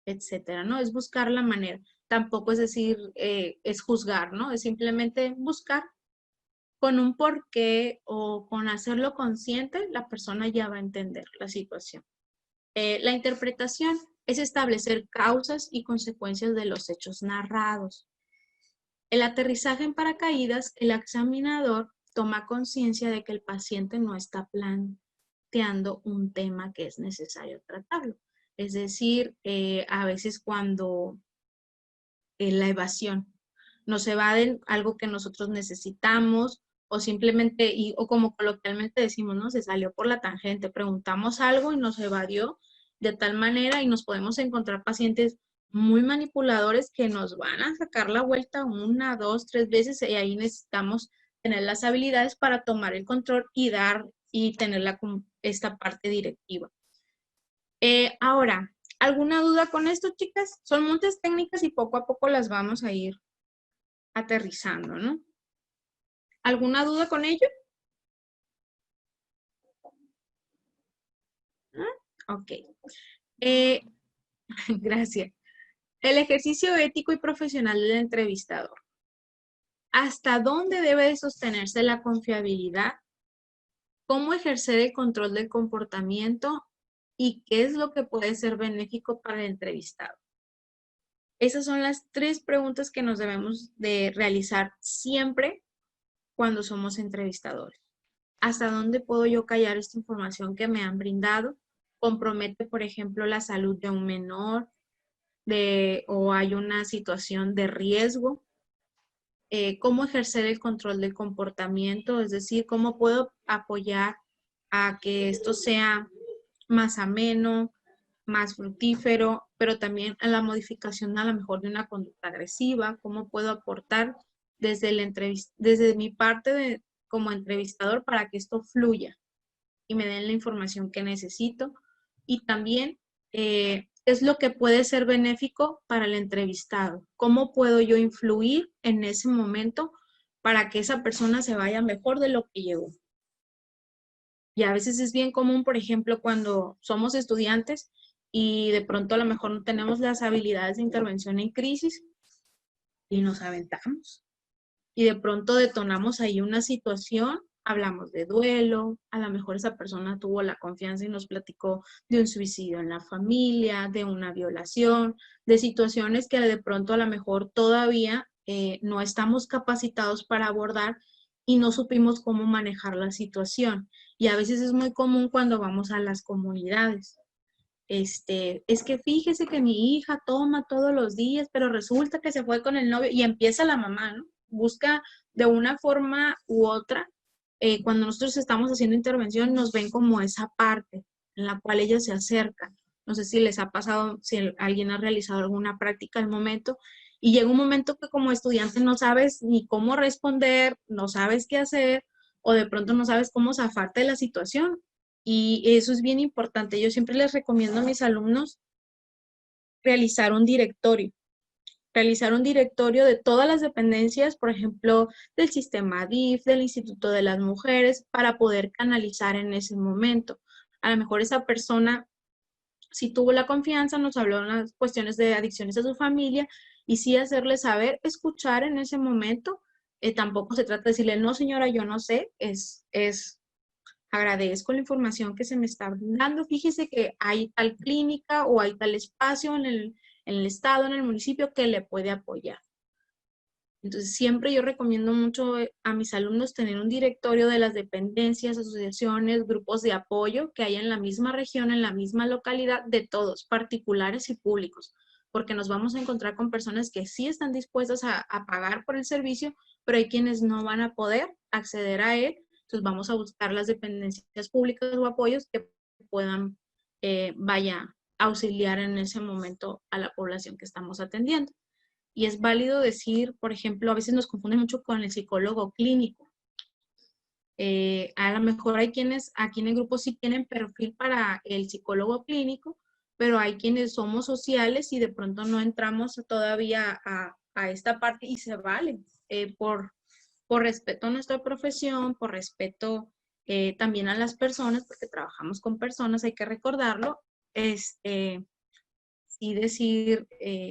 Etcétera, ¿no? Es buscar la manera. Tampoco es decir, es juzgar, ¿no? Es simplemente buscar con un porqué o con hacerlo consciente, la persona ya va a entender la situación. La interpretación es establecer causas y consecuencias de los hechos narrados. El aterrizaje en paracaídas, el examinador toma conciencia de que el paciente no está planteando un tema que es necesario tratarlo. Es decir, a veces cuando la evasión nos evaden algo que nosotros necesitamos o simplemente, o como coloquialmente decimos, ¿no? Se salió por la tangente, preguntamos algo y nos evadió de tal manera y nos podemos encontrar pacientes muy manipuladores que nos van a sacar la vuelta 1, 2, 3 veces y ahí necesitamos tener las habilidades para tomar el control y dar y tener esta parte directiva. Ahora, ¿alguna duda con esto, chicas? Son muchas técnicas y poco a poco las vamos a ir aterrizando, ¿no? ¿Alguna duda con ello? ¿Ah? Ok. Gracias. El ejercicio ético y profesional del entrevistador. ¿Hasta dónde debe de sostenerse la confiabilidad? ¿Cómo ejercer el control del comportamiento? ¿Y qué es lo que puede ser benéfico para el entrevistado? Esas son las 3 preguntas que nos debemos de realizar siempre cuando somos entrevistadores. ¿Hasta dónde puedo yo callar esta información que me han brindado? ¿Compromete, por ejemplo, la salud de un menor? ¿O hay una situación de riesgo? ¿Cómo ejercer el control del comportamiento? Es decir, ¿cómo puedo apoyar a que esto sea más ameno, más fructífero, pero también a la modificación a lo mejor de una conducta agresiva? ¿Cómo puedo aportar desde mi parte como entrevistador para que esto fluya y me den la información que necesito? Y también, es lo que puede ser benéfico para el entrevistado. ¿Cómo puedo yo influir en ese momento para que esa persona se vaya mejor de lo que llegó? Y a veces es bien común, por ejemplo, cuando somos estudiantes y de pronto a lo mejor no tenemos las habilidades de intervención en crisis y nos aventamos. Y de pronto detonamos ahí una situación, hablamos de duelo, a lo mejor esa persona tuvo la confianza y nos platicó de un suicidio en la familia, de una violación, de situaciones que de pronto a lo mejor todavía no estamos capacitados para abordar y no supimos cómo manejar la situación. Y a veces es muy común cuando vamos a las comunidades. Es que fíjese que mi hija toma todos los días, pero resulta que se fue con el novio y empieza la mamá, ¿no? Busca de una forma u otra, cuando nosotros estamos haciendo intervención, nos ven como esa parte en la cual ellos se acercan. No sé si les ha pasado, si alguien ha realizado alguna práctica al momento, y llega un momento que como estudiante no sabes ni cómo responder, no sabes qué hacer, o de pronto no sabes cómo zafarte de la situación. Y eso es bien importante. Yo siempre les recomiendo a mis alumnos realizar un directorio de todas las dependencias, por ejemplo, del sistema DIF, del Instituto de las Mujeres, para poder canalizar en ese momento. A lo mejor esa persona, si tuvo la confianza, nos habló de las cuestiones de adicciones a su familia, y sí hacerle saber, escuchar en ese momento. Tampoco se trata de decirle, no señora, yo no sé, agradezco la información que se me está dando. Fíjese que hay tal clínica o hay tal espacio en el estado, en el municipio que le puede apoyar. Entonces, siempre yo recomiendo mucho a mis alumnos tener un directorio de las dependencias, asociaciones, grupos de apoyo que hay en la misma región, en la misma localidad, de todos, particulares y públicos, porque nos vamos a encontrar con personas que sí están dispuestas a pagar por el servicio, pero hay quienes no van a poder acceder a él. Entonces, vamos a buscar las dependencias públicas o apoyos que puedan, auxiliar en ese momento a la población que estamos atendiendo. Y es válido decir, por ejemplo, a veces nos confunden mucho con el psicólogo clínico. A lo mejor hay quienes aquí en el grupo sí tienen perfil para el psicólogo clínico, pero hay quienes somos sociales y de pronto no entramos todavía a esta parte y se vale por respeto a nuestra profesión, por respeto también a las personas, porque trabajamos con personas, hay que recordarlo. Sí decir,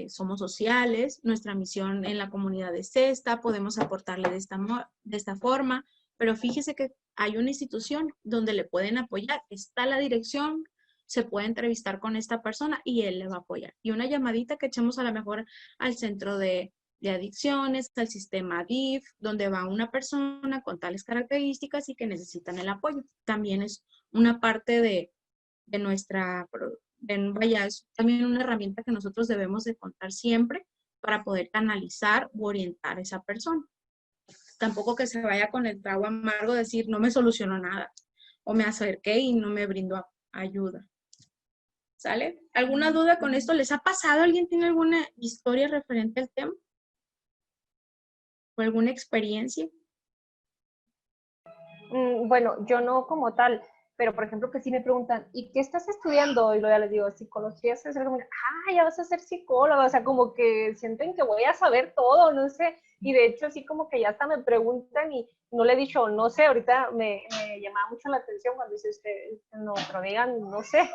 somos sociales, nuestra misión en la comunidad es esta, podemos aportarle de esta forma, pero fíjese que hay una institución donde le pueden apoyar, está la dirección, se puede entrevistar con esta persona y él le va a apoyar. Y una llamadita que echemos a lo mejor al centro de adicciones, al sistema DIF, donde va una persona con tales características y que necesitan el apoyo. También es una parte de nuestra... es también una herramienta que nosotros debemos de contar siempre para poder canalizar u orientar a esa persona. Tampoco que se vaya con el trago amargo, decir, no me solucionó nada, o me acerqué y no me brindó ayuda. ¿Sale? ¿Alguna duda con esto? ¿Les ha pasado? ¿Alguien tiene alguna historia referente al tema? ¿O alguna experiencia? Bueno, yo no como tal, pero por ejemplo que sí me preguntan, ¿y qué estás estudiando? Y luego ya les digo, psicología, es como, ya vas a ser psicóloga, o sea, como que sienten que voy a saber todo, no sé, y de hecho así como que ya hasta me preguntan y no le he dicho, no sé, ahorita me llamaba mucho la atención cuando dice no, pero digan, no sé.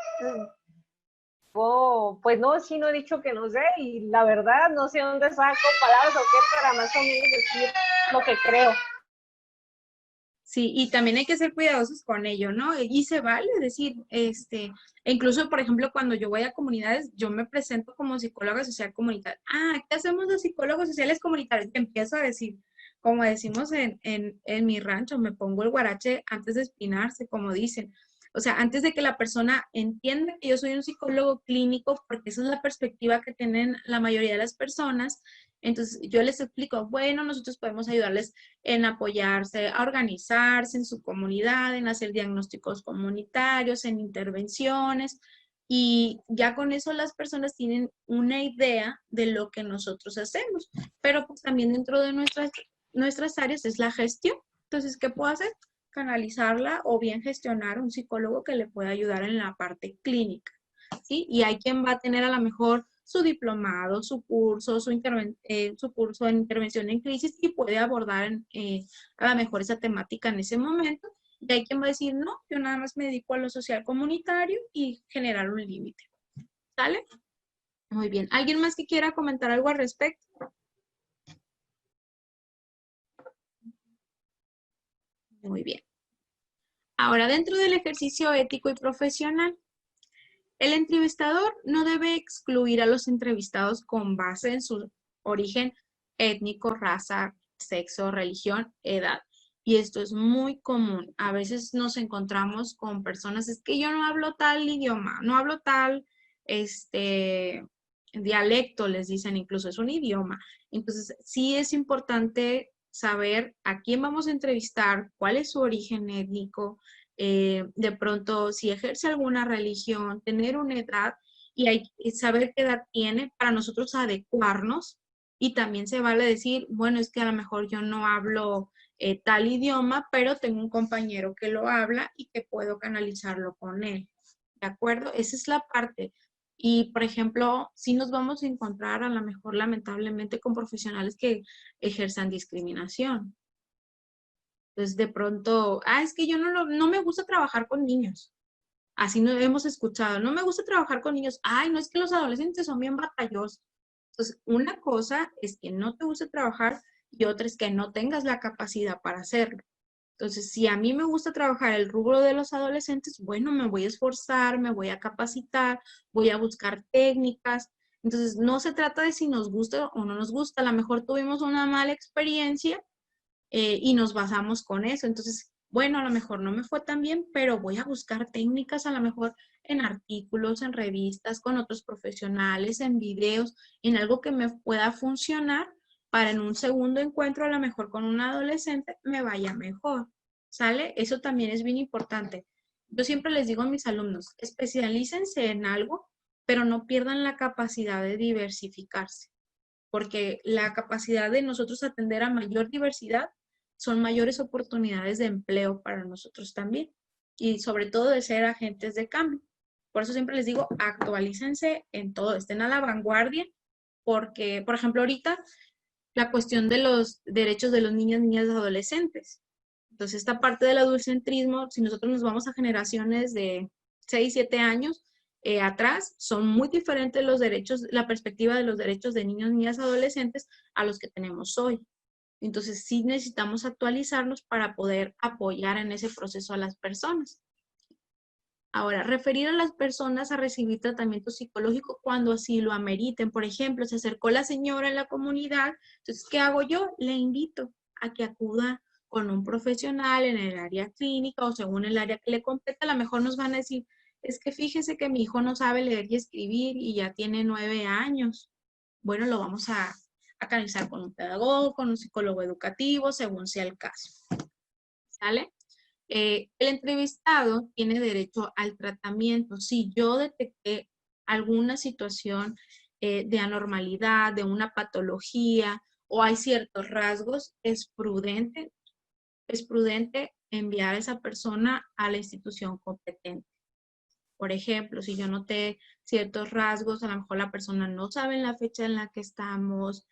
Pues no, sí no he dicho que no sé, y la verdad no sé dónde saco palabras o qué para más o menos decir lo que creo. Sí, y también hay que ser cuidadosos con ello, ¿no? Y se vale decir, incluso, por ejemplo, cuando yo voy a comunidades, yo me presento como psicóloga social comunitaria. ¿Qué hacemos los psicólogos sociales comunitarios? Empiezo a decir, como decimos en mi rancho, me pongo el guarache antes de espinarse, como dicen. O sea, antes de que la persona entienda que yo soy un psicólogo clínico, porque esa es la perspectiva que tienen la mayoría de las personas, entonces yo les explico, bueno, nosotros podemos ayudarles en apoyarse, a organizarse en su comunidad, en hacer diagnósticos comunitarios, en intervenciones, y ya con eso las personas tienen una idea de lo que nosotros hacemos. Pero pues también dentro de nuestras áreas es la gestión. Entonces, ¿qué puedo hacer? Canalizarla o bien gestionar un psicólogo que le pueda ayudar en la parte clínica, ¿sí? Y hay quien va a tener a lo mejor su diplomado, su curso, su curso en intervención en crisis y puede abordar a lo mejor esa temática en ese momento. Y hay quien va a decir, no, yo nada más me dedico a lo social comunitario y generar un límite. ¿Sale? Muy bien. ¿Alguien más que quiera comentar algo al respecto? Muy bien. Ahora, dentro del ejercicio ético y profesional, el entrevistador no debe excluir a los entrevistados con base en su origen étnico, raza, sexo, religión, edad. Y esto es muy común. A veces nos encontramos con personas, es que yo no hablo tal idioma, no hablo tal dialecto, les dicen, incluso es un idioma. Entonces, sí es importante saber a quién vamos a entrevistar, cuál es su origen étnico, de pronto si ejerce alguna religión, tener una edad y saber qué edad tiene para nosotros adecuarnos. Y también se vale decir, bueno, es que a lo mejor yo no hablo tal idioma, pero tengo un compañero que lo habla y que puedo canalizarlo con él. ¿De acuerdo? Esa es la parte. Y, por ejemplo, si nos vamos a encontrar a lo mejor lamentablemente con profesionales que ejerzan discriminación. Entonces, de pronto, es que yo no me gusta trabajar con niños. Así no hemos escuchado, no me gusta trabajar con niños. No es que los adolescentes son bien batallosos. Entonces, una cosa es que no te guste trabajar y otra es que no tengas la capacidad para hacerlo. Entonces, si a mí me gusta trabajar el rubro de los adolescentes, bueno, me voy a esforzar, me voy a capacitar, voy a buscar técnicas, Entonces, no se trata de si nos gusta o no nos gusta. A lo mejor tuvimos una mala experiencia y nos basamos con eso. Entonces, bueno, a lo mejor no me fue tan bien, pero voy a buscar técnicas a lo mejor en artículos, en revistas, con otros profesionales, en videos, en algo que me pueda funcionar para en un segundo encuentro, a lo mejor con un adolescente, me vaya mejor. ¿Sale? Eso también es bien importante. Yo siempre les digo a mis alumnos, especialícense en algo, pero no pierdan la capacidad de diversificarse, porque la capacidad de nosotros atender a mayor diversidad son mayores oportunidades de empleo para nosotros también, y sobre todo de ser agentes de cambio. Por eso siempre les digo, actualícense en todo, estén a la vanguardia, porque, por ejemplo, ahorita la cuestión de los derechos de los niños, niñas y adolescentes. Entonces, esta parte del adultocentrismo, si nosotros nos vamos a generaciones de 6, 7 años atrás, son muy diferentes los derechos, la perspectiva de los derechos de niños, niñas, adolescentes a los que tenemos hoy. Entonces, sí necesitamos actualizarnos para poder apoyar en ese proceso a las personas. Ahora, referir a las personas a recibir tratamiento psicológico cuando así lo ameriten. Por ejemplo, se acercó la señora en la comunidad, entonces, ¿qué hago yo? Le invito a que acuda con un profesional en el área clínica o según el área que le compete. A lo mejor nos van a decir, es que fíjese que mi hijo no sabe leer y escribir y ya tiene 9 años. Bueno, lo vamos a canalizar con un pedagogo, con un psicólogo educativo, según sea el caso. ¿Sale? El entrevistado tiene derecho al tratamiento. Si yo detecté alguna situación de anormalidad, de una patología o hay ciertos rasgos, es prudente enviar a esa persona a la institución competente. Por ejemplo, si yo noté ciertos rasgos, a lo mejor la persona no sabe la fecha en la que estamos,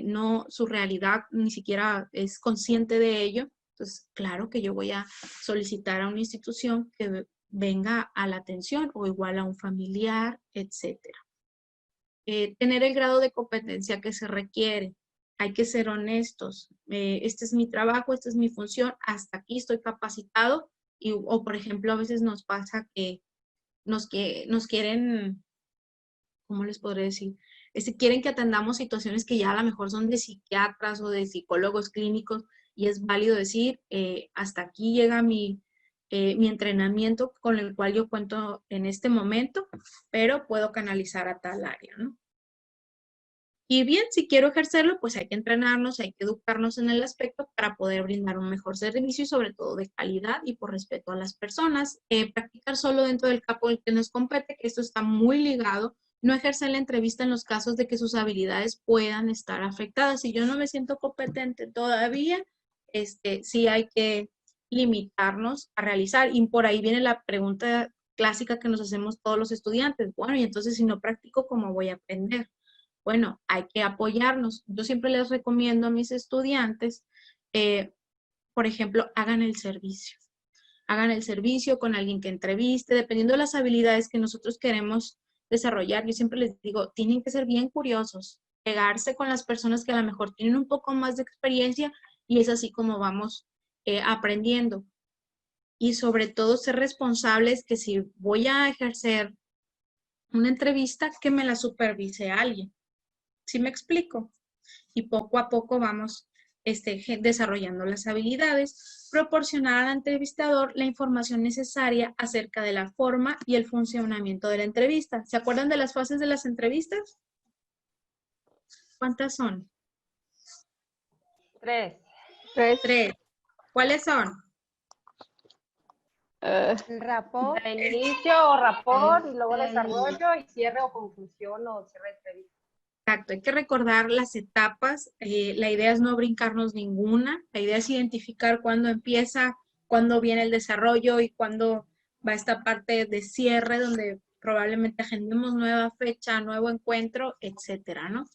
no, su realidad ni siquiera es consciente de ello. Entonces, claro que yo voy a solicitar a una institución que venga a la atención o igual a un familiar, etc. Tener el grado de competencia que se requiere. Hay que ser honestos. Este es mi trabajo, esta es mi función, hasta aquí estoy capacitado. O, por ejemplo, a veces nos pasa que nos quieren, ¿cómo les podré decir? Quieren que atendamos situaciones que ya a lo mejor son de psiquiatras o de psicólogos clínicos y es válido decir, hasta aquí llega mi entrenamiento con el cual yo cuento en este momento, pero puedo canalizar a tal área, ¿no? Y bien, si quiero ejercerlo, pues hay que entrenarnos, hay que educarnos en el aspecto para poder brindar un mejor servicio y sobre todo de calidad y por respeto a las personas. Practicar solo dentro del campo que nos compete, que esto está muy ligado. No ejercer la entrevista en los casos de que sus habilidades puedan estar afectadas. Si yo no me siento competente todavía, sí hay que limitarnos a realizar. Y por ahí viene la pregunta clásica que nos hacemos todos los estudiantes. Bueno, y entonces si no practico, ¿cómo voy a aprender? Bueno, hay que apoyarnos. Yo siempre les recomiendo a mis estudiantes, por ejemplo, hagan el servicio. Hagan el servicio con alguien que entreviste, dependiendo de las habilidades que nosotros queremos desarrollar. Yo siempre les digo, tienen que ser bien curiosos, pegarse con las personas que a lo mejor tienen un poco más de experiencia y es así como vamos aprendiendo. Y sobre todo ser responsables que si voy a ejercer una entrevista, que me la supervise alguien. ¿Sí me explico? Y poco a poco vamos desarrollando las habilidades, proporcionar al entrevistador la información necesaria acerca de la forma y el funcionamiento de la entrevista. ¿Se acuerdan de las fases de las entrevistas? ¿Cuántas son? 3. Tres. ¿Cuáles son? El rapport. De inicio o rapport y luego desarrollo y cierre o conclusión o cierre de entrevista. Exacto, hay que recordar las etapas. La idea es no brincarnos ninguna. La idea es identificar cuándo empieza, cuándo viene el desarrollo y cuándo va esta parte de cierre donde probablemente agendemos nueva fecha, nuevo encuentro, etcétera, ¿no?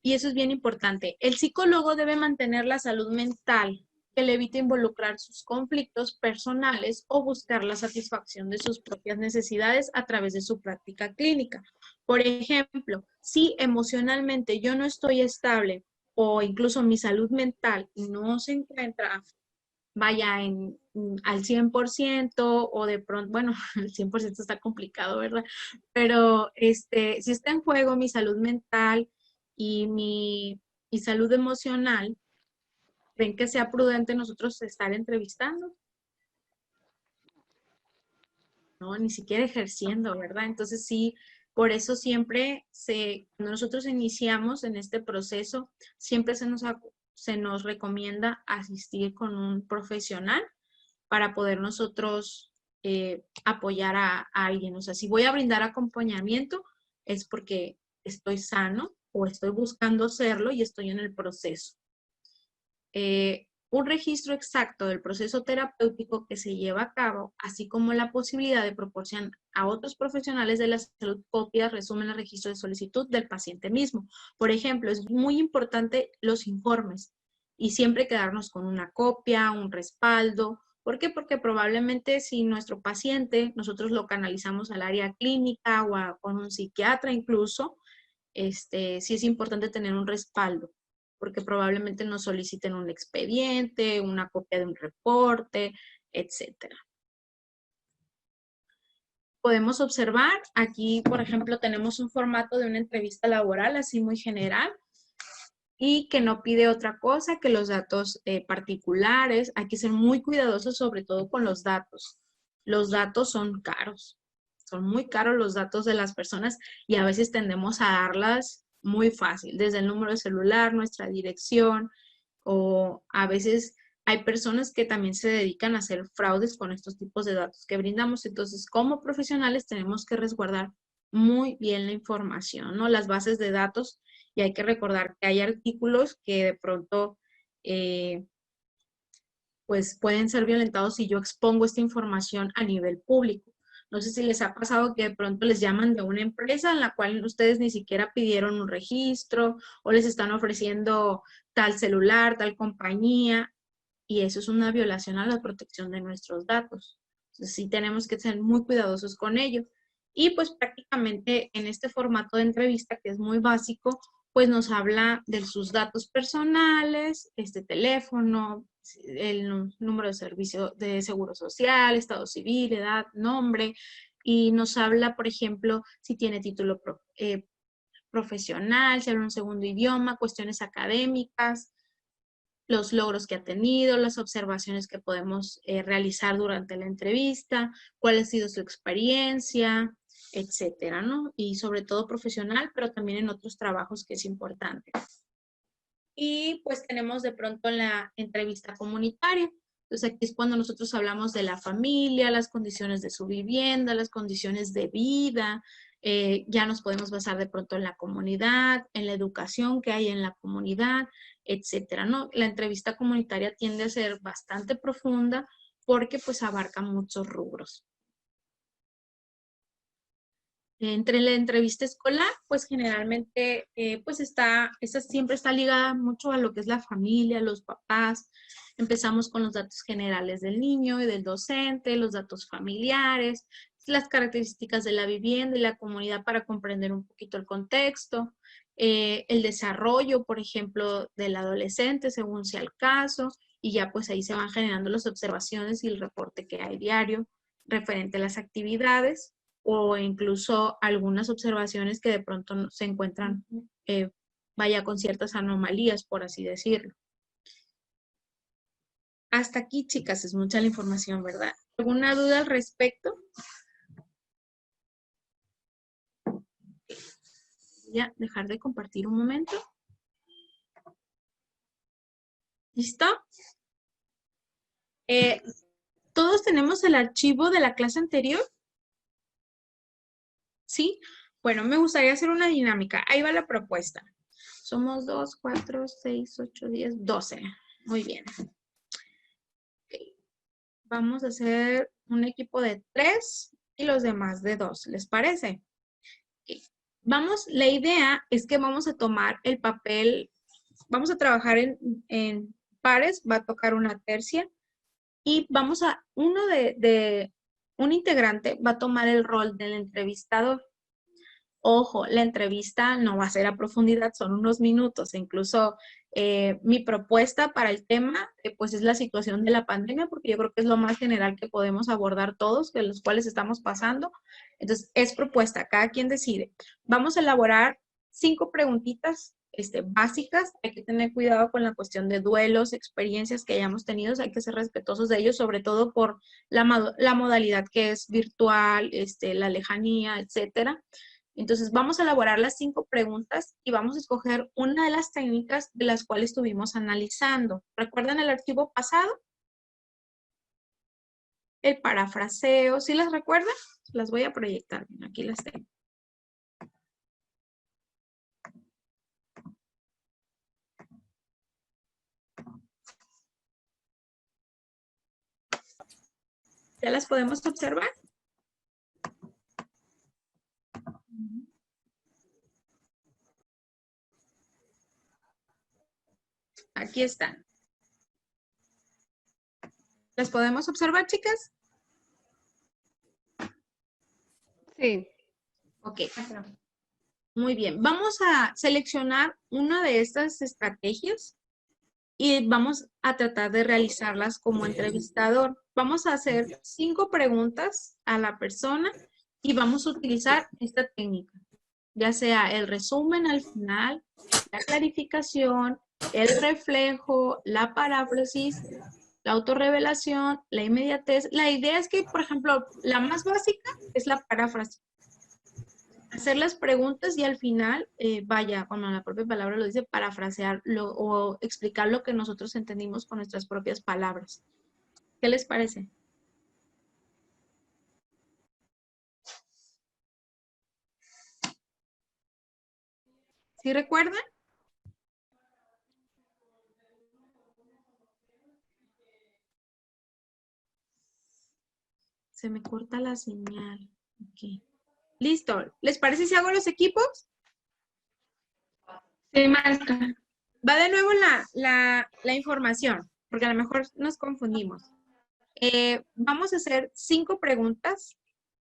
Y eso es bien importante. El psicólogo debe mantener la salud mental, que le evite involucrar sus conflictos personales o buscar la satisfacción de sus propias necesidades a través de su práctica clínica. Por ejemplo, si emocionalmente yo no estoy estable o incluso mi salud mental no se encuentra vaya al 100% o de pronto, bueno, el 100% está complicado, ¿verdad? Pero si está en juego mi salud mental y mi salud emocional, ¿creen que sea prudente nosotros estar entrevistando? No, ni siquiera ejerciendo, ¿verdad? Entonces sí, por eso siempre cuando nosotros iniciamos en este proceso, siempre se nos recomienda asistir con un profesional para poder nosotros apoyar a alguien. O sea, si voy a brindar acompañamiento es porque estoy sano o estoy buscando hacerlo y estoy en el proceso. Un registro exacto del proceso terapéutico que se lleva a cabo, así como la posibilidad de proporcionar a otros profesionales de la salud copias, resumen el registro de solicitud del paciente mismo. Por ejemplo, es muy importante los informes y siempre quedarnos con una copia, un respaldo. ¿Por qué? Porque probablemente si nuestro paciente, nosotros lo canalizamos al área clínica o con un psiquiatra incluso, sí es importante tener un respaldo, porque probablemente nos soliciten un expediente, una copia de un reporte, etcétera. Podemos observar, aquí por ejemplo tenemos un formato de una entrevista laboral así muy general y que no pide otra cosa que los datos particulares. Hay que ser muy cuidadosos sobre todo con los datos. Los datos son caros, son muy caros los datos de las personas y a veces tendemos a darlas muy fácil, desde el número de celular, nuestra dirección, o a veces hay personas que también se dedican a hacer fraudes con estos tipos de datos que brindamos. Entonces, como profesionales tenemos que resguardar muy bien la información, ¿no? Las bases de datos, y hay que recordar que hay artículos que de pronto pues pueden ser violentados si yo expongo esta información a nivel público. No sé si les ha pasado que de pronto les llaman de una empresa en la cual ustedes ni siquiera pidieron un registro o les están ofreciendo tal celular, tal compañía, y eso es una violación a la protección de nuestros datos. Entonces sí tenemos que ser muy cuidadosos con ello. Y pues prácticamente en este formato de entrevista, que es muy básico, pues nos habla de sus datos personales, teléfono, el número de servicio de seguro social, estado civil, edad, nombre, y nos habla, por ejemplo, si tiene título profesional, si habla un segundo idioma, cuestiones académicas, los logros que ha tenido, las observaciones que podemos realizar durante la entrevista, cuál ha sido su experiencia, etcétera, ¿no? Y sobre todo profesional, pero también en otros trabajos que es importante. Y pues tenemos de pronto la entrevista comunitaria. Entonces aquí es cuando nosotros hablamos de la familia, las condiciones de su vivienda, las condiciones de vida. Ya nos podemos basar de pronto en la comunidad, en la educación que hay en la comunidad, etcétera, ¿no? La entrevista comunitaria tiende a ser bastante profunda porque pues abarca muchos rubros. Entre la entrevista escolar, pues generalmente pues esta siempre está ligada mucho a lo que es la familia, los papás. Empezamos con los datos generales del niño y del docente, los datos familiares, las características de la vivienda y la comunidad para comprender un poquito el contexto, el desarrollo, por ejemplo, del adolescente según sea el caso, y ya pues ahí se van generando las observaciones y el reporte que hay diario referente a las actividades, o incluso algunas observaciones que de pronto se encuentran, vaya, con ciertas anomalías, por así decirlo. Hasta aquí, chicas, es mucha la información, ¿verdad? ¿Alguna duda al respecto? Voy a dejar de compartir un momento. ¿Listo? ¿Todos tenemos el archivo de la clase anterior? ¿Sí? Bueno, me gustaría hacer una dinámica. Ahí va la propuesta. Somos 2, 4, 6, 8, 10, 12. Muy bien. Okay. Vamos a hacer un equipo de 3 y los demás de 2. ¿Les parece? Okay. La idea es que vamos a tomar el papel, vamos a trabajar en pares, va a tocar una tercia y vamos a, un integrante va a tomar el rol del entrevistador. Ojo, la entrevista no va a ser a profundidad, son unos minutos, incluso Mi propuesta para el tema, pues es la situación de la pandemia, porque yo creo que es lo más general que podemos abordar todos, de los cuales estamos pasando. Entonces, es propuesta, cada quien decide. Vamos a elaborar 5 preguntitas básicas. Hay que tener cuidado con la cuestión de duelos, experiencias que hayamos tenido, hay que ser respetuosos de ellos, sobre todo por la modalidad que es virtual, la lejanía, etcétera. Entonces, vamos a elaborar las 5 preguntas y vamos a escoger una de las técnicas de las cuales estuvimos analizando. ¿Recuerdan el archivo pasado? El parafraseo, ¿sí las recuerdan? Las voy a proyectar, aquí las tengo. ¿Ya las podemos observar? Aquí están. ¿Las podemos observar, chicas? Sí. Ok. Muy bien. Vamos a seleccionar una de estas estrategias y vamos a tratar de realizarlas como entrevistador. Vamos a hacer 5 preguntas a la persona y vamos a utilizar esta técnica, ya sea el resumen al final, la clarificación, el reflejo, la paráfrasis, la autorrevelación, la inmediatez. La idea es que, por ejemplo, la más básica es la paráfrasis. Hacer las preguntas y al final, vaya, como la propia palabra lo dice, parafrasear o explicar lo que nosotros entendimos con nuestras propias palabras. ¿Qué les parece? ¿Sí recuerdan? Se me corta la señal. Ok. Listo. ¿Les parece si hago los equipos? Sí, maestra. Va de nuevo la información, porque a lo mejor nos confundimos. Vamos a hacer 5 preguntas.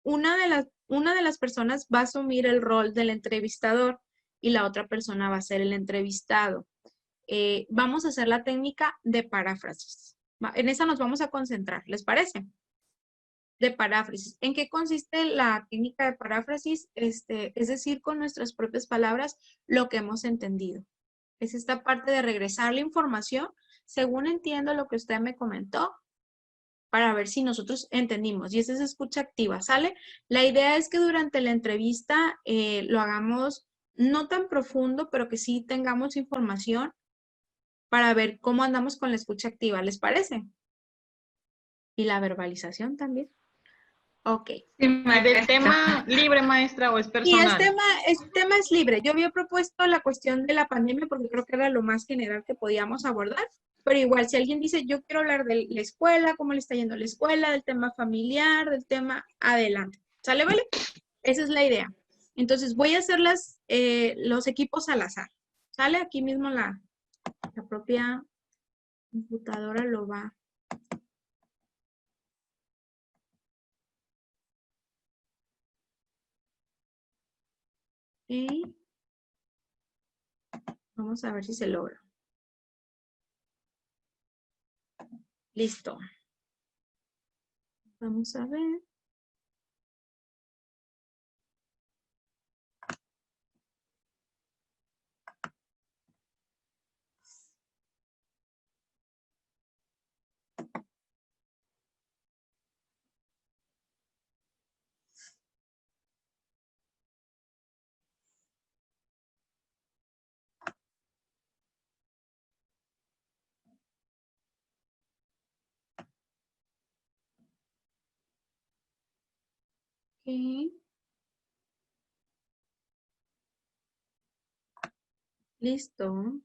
Una de las personas va a asumir el rol del entrevistador y la otra persona va a ser el entrevistado. Vamos a hacer la técnica de paráfrasis. En esa nos vamos a concentrar, ¿les parece? De paráfrasis. ¿En qué consiste la técnica de paráfrasis? Es decir, con nuestras propias palabras, lo que hemos entendido. Es esta parte de regresar la información según entiendo lo que usted me comentó para ver si nosotros entendimos. Y esa es escucha activa, ¿sale? La idea es que durante la entrevista lo hagamos no tan profundo, pero que sí tengamos información para ver cómo andamos con la escucha activa. ¿Les parece? Y la verbalización también. Ok. ¿Del tema libre, maestra, o es Y personal? el tema es libre. Yo había propuesto la cuestión de la pandemia porque creo que era lo más general que podíamos abordar, pero igual si alguien dice, yo quiero hablar de la escuela, cómo le está yendo a la escuela, del tema familiar, del tema, adelante. ¿Sale, vale? Esa es la idea. Entonces voy a hacer los equipos al azar. ¿Sale? Aquí mismo la propia computadora lo va. Y vamos a ver si se logra. Listo. Vamos a ver. Ok. Listo.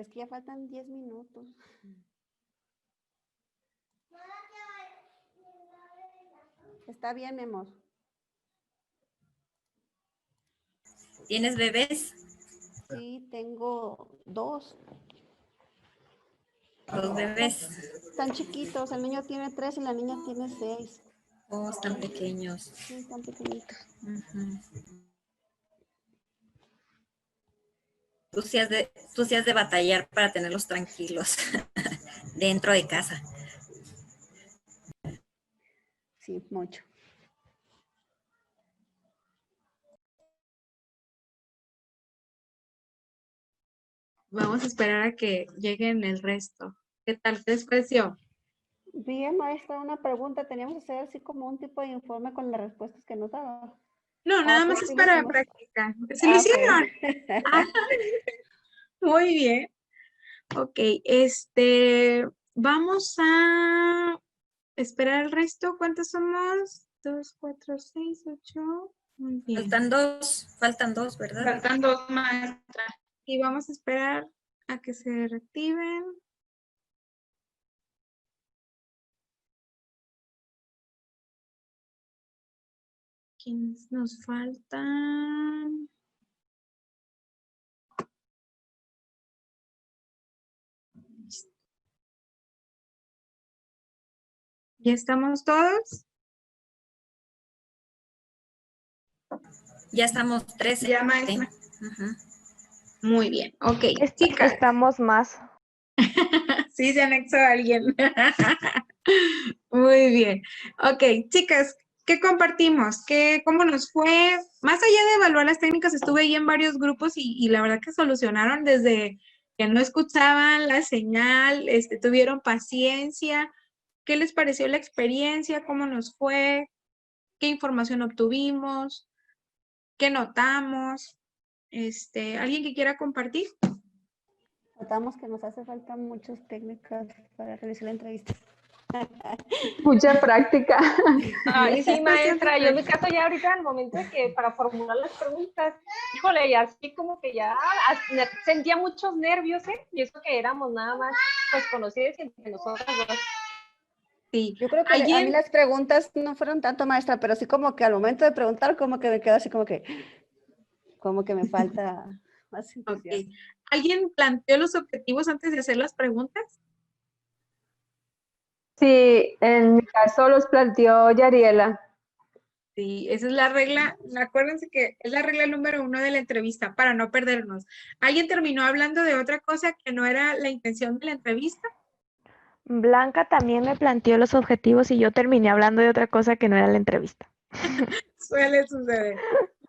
Es que ya faltan 10 minutos. Está bien, mi amor. ¿Tienes bebés? Sí, tengo 2. 2 bebés. Están chiquitos. El niño tiene 3 y la niña tiene 6. Oh, están pequeños. Sí, están pequeñitos. Ujú. Tú sí has de batallar para tenerlos tranquilos dentro de casa. Sí, mucho. Vamos a esperar a que lleguen el resto. ¿Qué tal? ¿Qué les pareció? Bien, maestra, una pregunta. Teníamos que hacer así como un tipo de informe con las respuestas que nos daba. No, nada más pues es sí lo para hicimos. práctica. ¿Sí lo hicieron? Ok. Ah, muy bien. Ok, vamos a esperar el resto. ¿Cuántos somos? 2, 4, 6, 8. Muy bien. Faltan dos, ¿verdad? Faltan 2, maestra. Y vamos a esperar a que se reactiven. ¿Quiénes nos faltan? ¿Ya estamos todos? Ya estamos 13. Ya, maestra. Ujú. Muy bien. Ok, chicas. Estamos más. Sí, se anexó alguien. Muy bien. Ok, chicas, ¿qué compartimos? ¿Cómo nos fue? Más allá de evaluar las técnicas, estuve ahí en varios grupos y la verdad que solucionaron desde que no escuchaban la señal, tuvieron paciencia. ¿Qué les pareció la experiencia? ¿Cómo nos fue? ¿Qué información obtuvimos? ¿Qué notamos? ¿Alguien que quiera compartir? Notamos que nos hace falta muchas técnicas para realizar la entrevista. Mucha práctica. Ay, sí, maestra, yo en mi caso ya ahorita al momento de que para formular las preguntas, híjole, ya así como que ya sentía muchos nervios, ¿eh? Y eso que éramos nada más, pues, conocidos entre nosotras dos. Sí. Yo creo que a mí las preguntas no fueron tanto, maestra, pero sí como que al momento de preguntar, como que me quedo así como que me falta más entusiasmo. Okay. ¿Alguien planteó los objetivos antes de hacer las preguntas? Sí, en mi caso los planteó Yariela. Sí, esa es la regla, acuérdense que es la regla número 1 de la entrevista, para no perdernos. ¿Alguien terminó hablando de otra cosa que no era la intención de la entrevista? Blanca también me planteó los objetivos y yo terminé hablando de otra cosa que no era la entrevista. Suele suceder.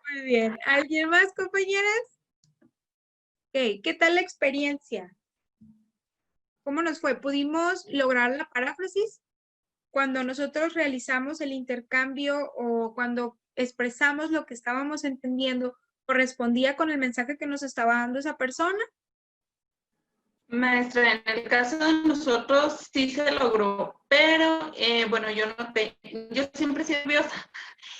Muy bien. ¿Alguien más, compañeras? Okay. ¿Qué tal la experiencia? ¿Cómo nos fue? ¿Pudimos lograr la paráfrasis? Cuando nosotros realizamos el intercambio o cuando expresamos lo que estábamos entendiendo, ¿correspondía con el mensaje que nos estaba dando esa persona? Maestra, en el caso de nosotros sí se logró, pero bueno, yo siempre he sido nerviosa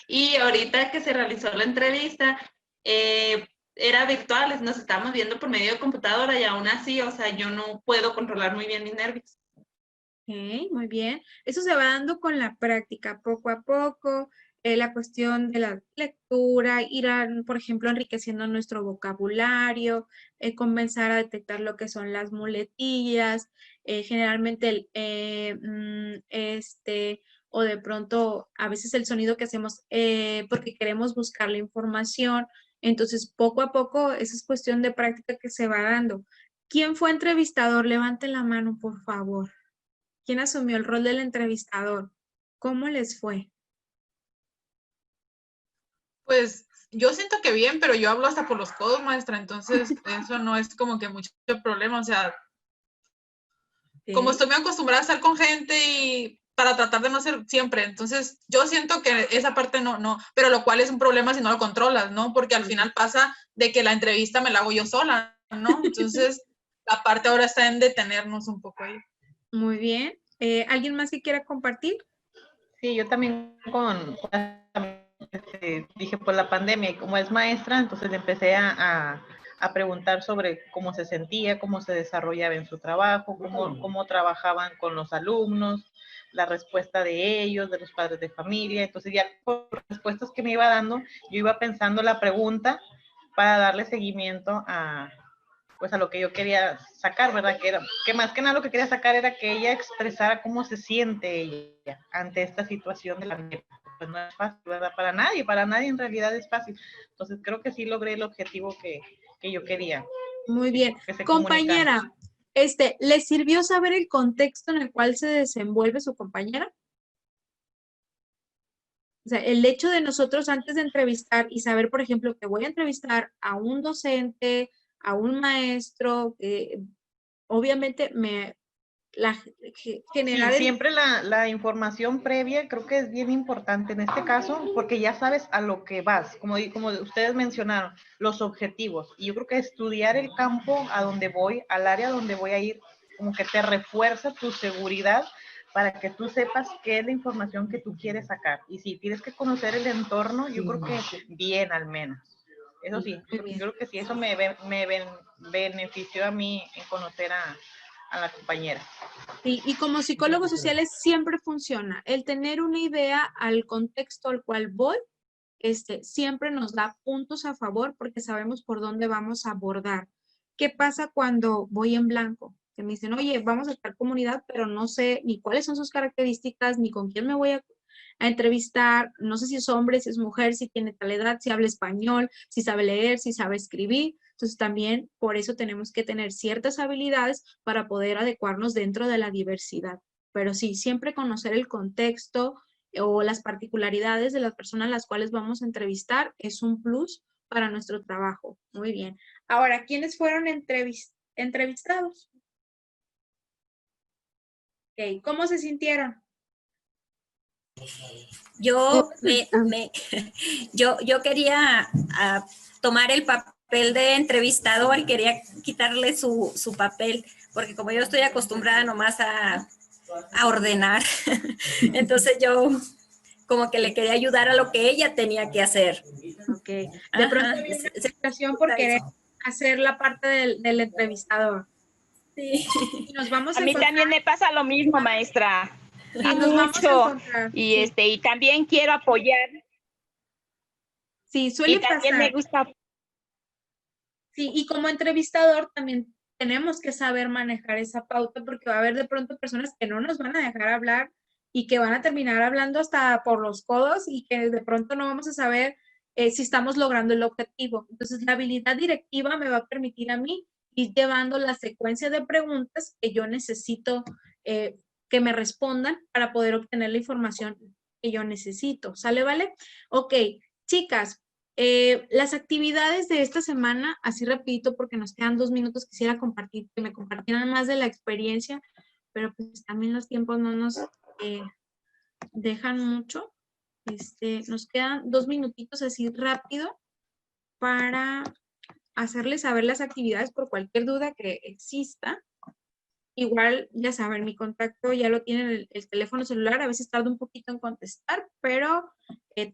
y ahorita que se realizó la entrevista, era virtual, nos estábamos viendo por medio de computadora y aún así, o sea, yo no puedo controlar muy bien mis nervios. Ok, muy bien. Eso se va dando con la práctica, poco a poco, la cuestión de la lectura, por ejemplo, enriqueciendo nuestro vocabulario, comenzar a detectar lo que son las muletillas, generalmente o de pronto a veces el sonido que hacemos porque queremos buscar la información. Entonces, poco a poco, esa es cuestión de práctica que se va dando. ¿Quién fue entrevistador? Levanten la mano, por favor. ¿Quién asumió el rol del entrevistador? ¿Cómo les fue? Pues yo siento que bien, pero yo hablo hasta por los codos, maestra, entonces eso no es como que mucho problema, o sea, como estoy muy acostumbrada a estar con gente y para tratar de no ser siempre, entonces yo siento que esa parte no, pero lo cual es un problema si no lo controlas, ¿no? Porque al final pasa de que la entrevista me la hago yo sola, ¿no? Entonces la parte ahora está en detenernos un poco ahí. Muy bien. ¿Alguien más que quiera compartir? Sí, yo también dije, pues la pandemia, y como es maestra, entonces empecé a a preguntar sobre cómo se sentía, cómo se desarrollaba en su trabajo, cómo trabajaban con los alumnos, la respuesta de ellos, de los padres de familia. Entonces ya por las respuestas que me iba dando, yo iba pensando la pregunta para darle seguimiento pues a lo que yo quería sacar, ¿verdad? Que más que nada lo que quería sacar era que ella expresara cómo se siente ella ante esta situación de la pandemia. Pues no es fácil, ¿verdad? Para nadie en realidad es fácil. Entonces creo que sí logré el objetivo que yo quería. Muy bien. Que se Compañera, comunicaran. ¿le sirvió saber el contexto en el cual se desenvuelve su compañera? O sea, el hecho de nosotros antes de entrevistar y saber, por ejemplo, que voy a entrevistar a un docente, a un maestro, obviamente generar... Sí, siempre la información previa creo que es bien importante en este caso, porque ya sabes a lo que vas, como ustedes mencionaron, los objetivos. Y yo creo que estudiar el campo a donde voy, al área donde voy a ir, como que te refuerza tu seguridad para que tú sepas qué es la información que tú quieres sacar. Y si tienes que conocer el entorno, yo creo que bien al menos. Eso sí, yo creo que sí, eso me benefició a mí en conocer a la compañera. Sí, y como psicólogos sociales siempre funciona. El tener una idea al contexto al cual voy, siempre nos da puntos a favor porque sabemos por dónde vamos a abordar. ¿Qué pasa cuando voy en blanco? Que me dicen, oye, vamos a tal comunidad, pero no sé ni cuáles son sus características, ni con quién me voy a entrevistar, no sé si es hombre, si es mujer, si tiene tal edad, si habla español, si sabe leer, si sabe escribir. Entonces también por eso tenemos que tener ciertas habilidades para poder adecuarnos dentro de la diversidad. Pero sí, siempre conocer el contexto o las particularidades de las personas a las cuales vamos a entrevistar es un plus para nuestro trabajo. Muy bien. Ahora, ¿quiénes fueron entrevistados? Okay. ¿Cómo se sintieron? Yo quería tomar el papel de entrevistador y quería quitarle su papel, porque como yo estoy acostumbrada nomás a ordenar, entonces yo como que le quería ayudar a lo que ella tenía que hacer. Ok. De pronto había una frustración por querer hacer la parte del entrevistador. Sí. Y nos vamos a mí también me pasa lo mismo, maestra. Sí, nos vamos a encontrar. Y sí. Y también quiero apoyar. Sí, suele pasar. También me gusta. Sí, y como entrevistador también tenemos que saber manejar esa pauta porque va a haber de pronto personas que no nos van a dejar hablar y que van a terminar hablando hasta por los codos y que de pronto no vamos a saber si estamos logrando el objetivo. Entonces, la habilidad directiva me va a permitir a mí ir llevando la secuencia de preguntas que yo necesito que me respondan para poder obtener la información que yo necesito. ¿Sale, vale? Ok, chicas, las actividades de esta semana, así rapidito porque nos quedan 2 minutos, quisiera compartir, que me compartieran más de la experiencia, pero pues también los tiempos no nos dejan mucho. Nos quedan 2 minutitos así rápido para hacerles saber las actividades por cualquier duda que exista. Igual, ya saben, mi contacto ya lo tienen el teléfono celular, a veces tarda un poquito en contestar, pero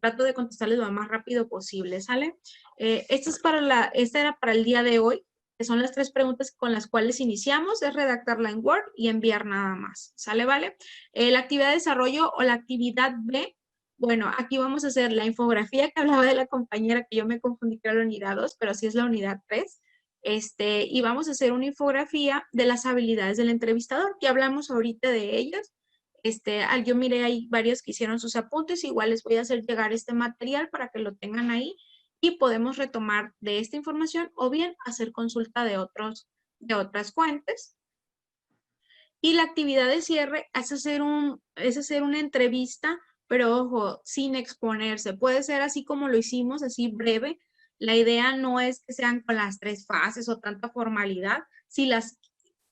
trato de contestarles lo más rápido posible, ¿sale? Esta era para el día de hoy, que son las 3 preguntas con las cuales iniciamos, es redactarla en Word y enviar nada más, ¿sale? ¿Vale? La actividad de desarrollo o la actividad B, bueno, aquí vamos a hacer la infografía que hablaba de la compañera, que yo me confundí que era la unidad 2, pero sí es la unidad 3. Y vamos a hacer una infografía de las habilidades del entrevistador. Ya hablamos ahorita de ellas. Yo miré ahí varios que hicieron sus apuntes. Igual les voy a hacer llegar este material para que lo tengan ahí y podemos retomar de esta información o bien hacer consulta de otras fuentes. Y la actividad de cierre es hacer una entrevista, pero ojo, sin exponerse. Puede ser así como lo hicimos, así breve. La idea no es que sean con las 3 fases o tanta formalidad.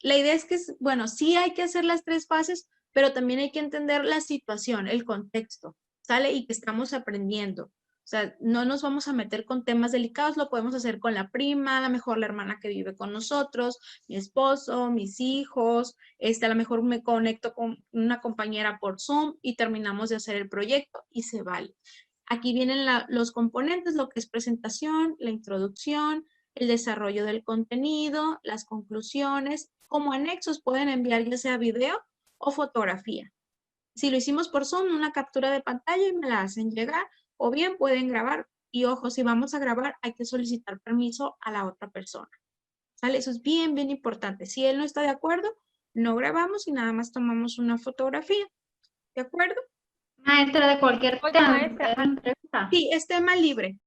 La idea es que, bueno, sí hay que hacer las 3 fases, pero también hay que entender la situación, el contexto, ¿sale? Y que estamos aprendiendo. O sea, no nos vamos a meter con temas delicados, lo podemos hacer con la prima, a lo mejor la hermana que vive con nosotros, mi esposo, mis hijos, a lo mejor me conecto con una compañera por Zoom y terminamos de hacer el proyecto y se vale. Aquí vienen los componentes, lo que es presentación, la introducción, el desarrollo del contenido, las conclusiones. Como anexos pueden enviar ya sea video o fotografía. Si lo hicimos por Zoom, una captura de pantalla y me la hacen llegar, o bien pueden grabar. Y ojo, si vamos a grabar, hay que solicitar permiso a la otra persona. ¿Sale? Eso es bien, bien importante. Si él no está de acuerdo, no grabamos y nada más tomamos una fotografía. ¿De acuerdo? Maestra, de cualquier Oiga, tema. maestra, Sí, es tema libre.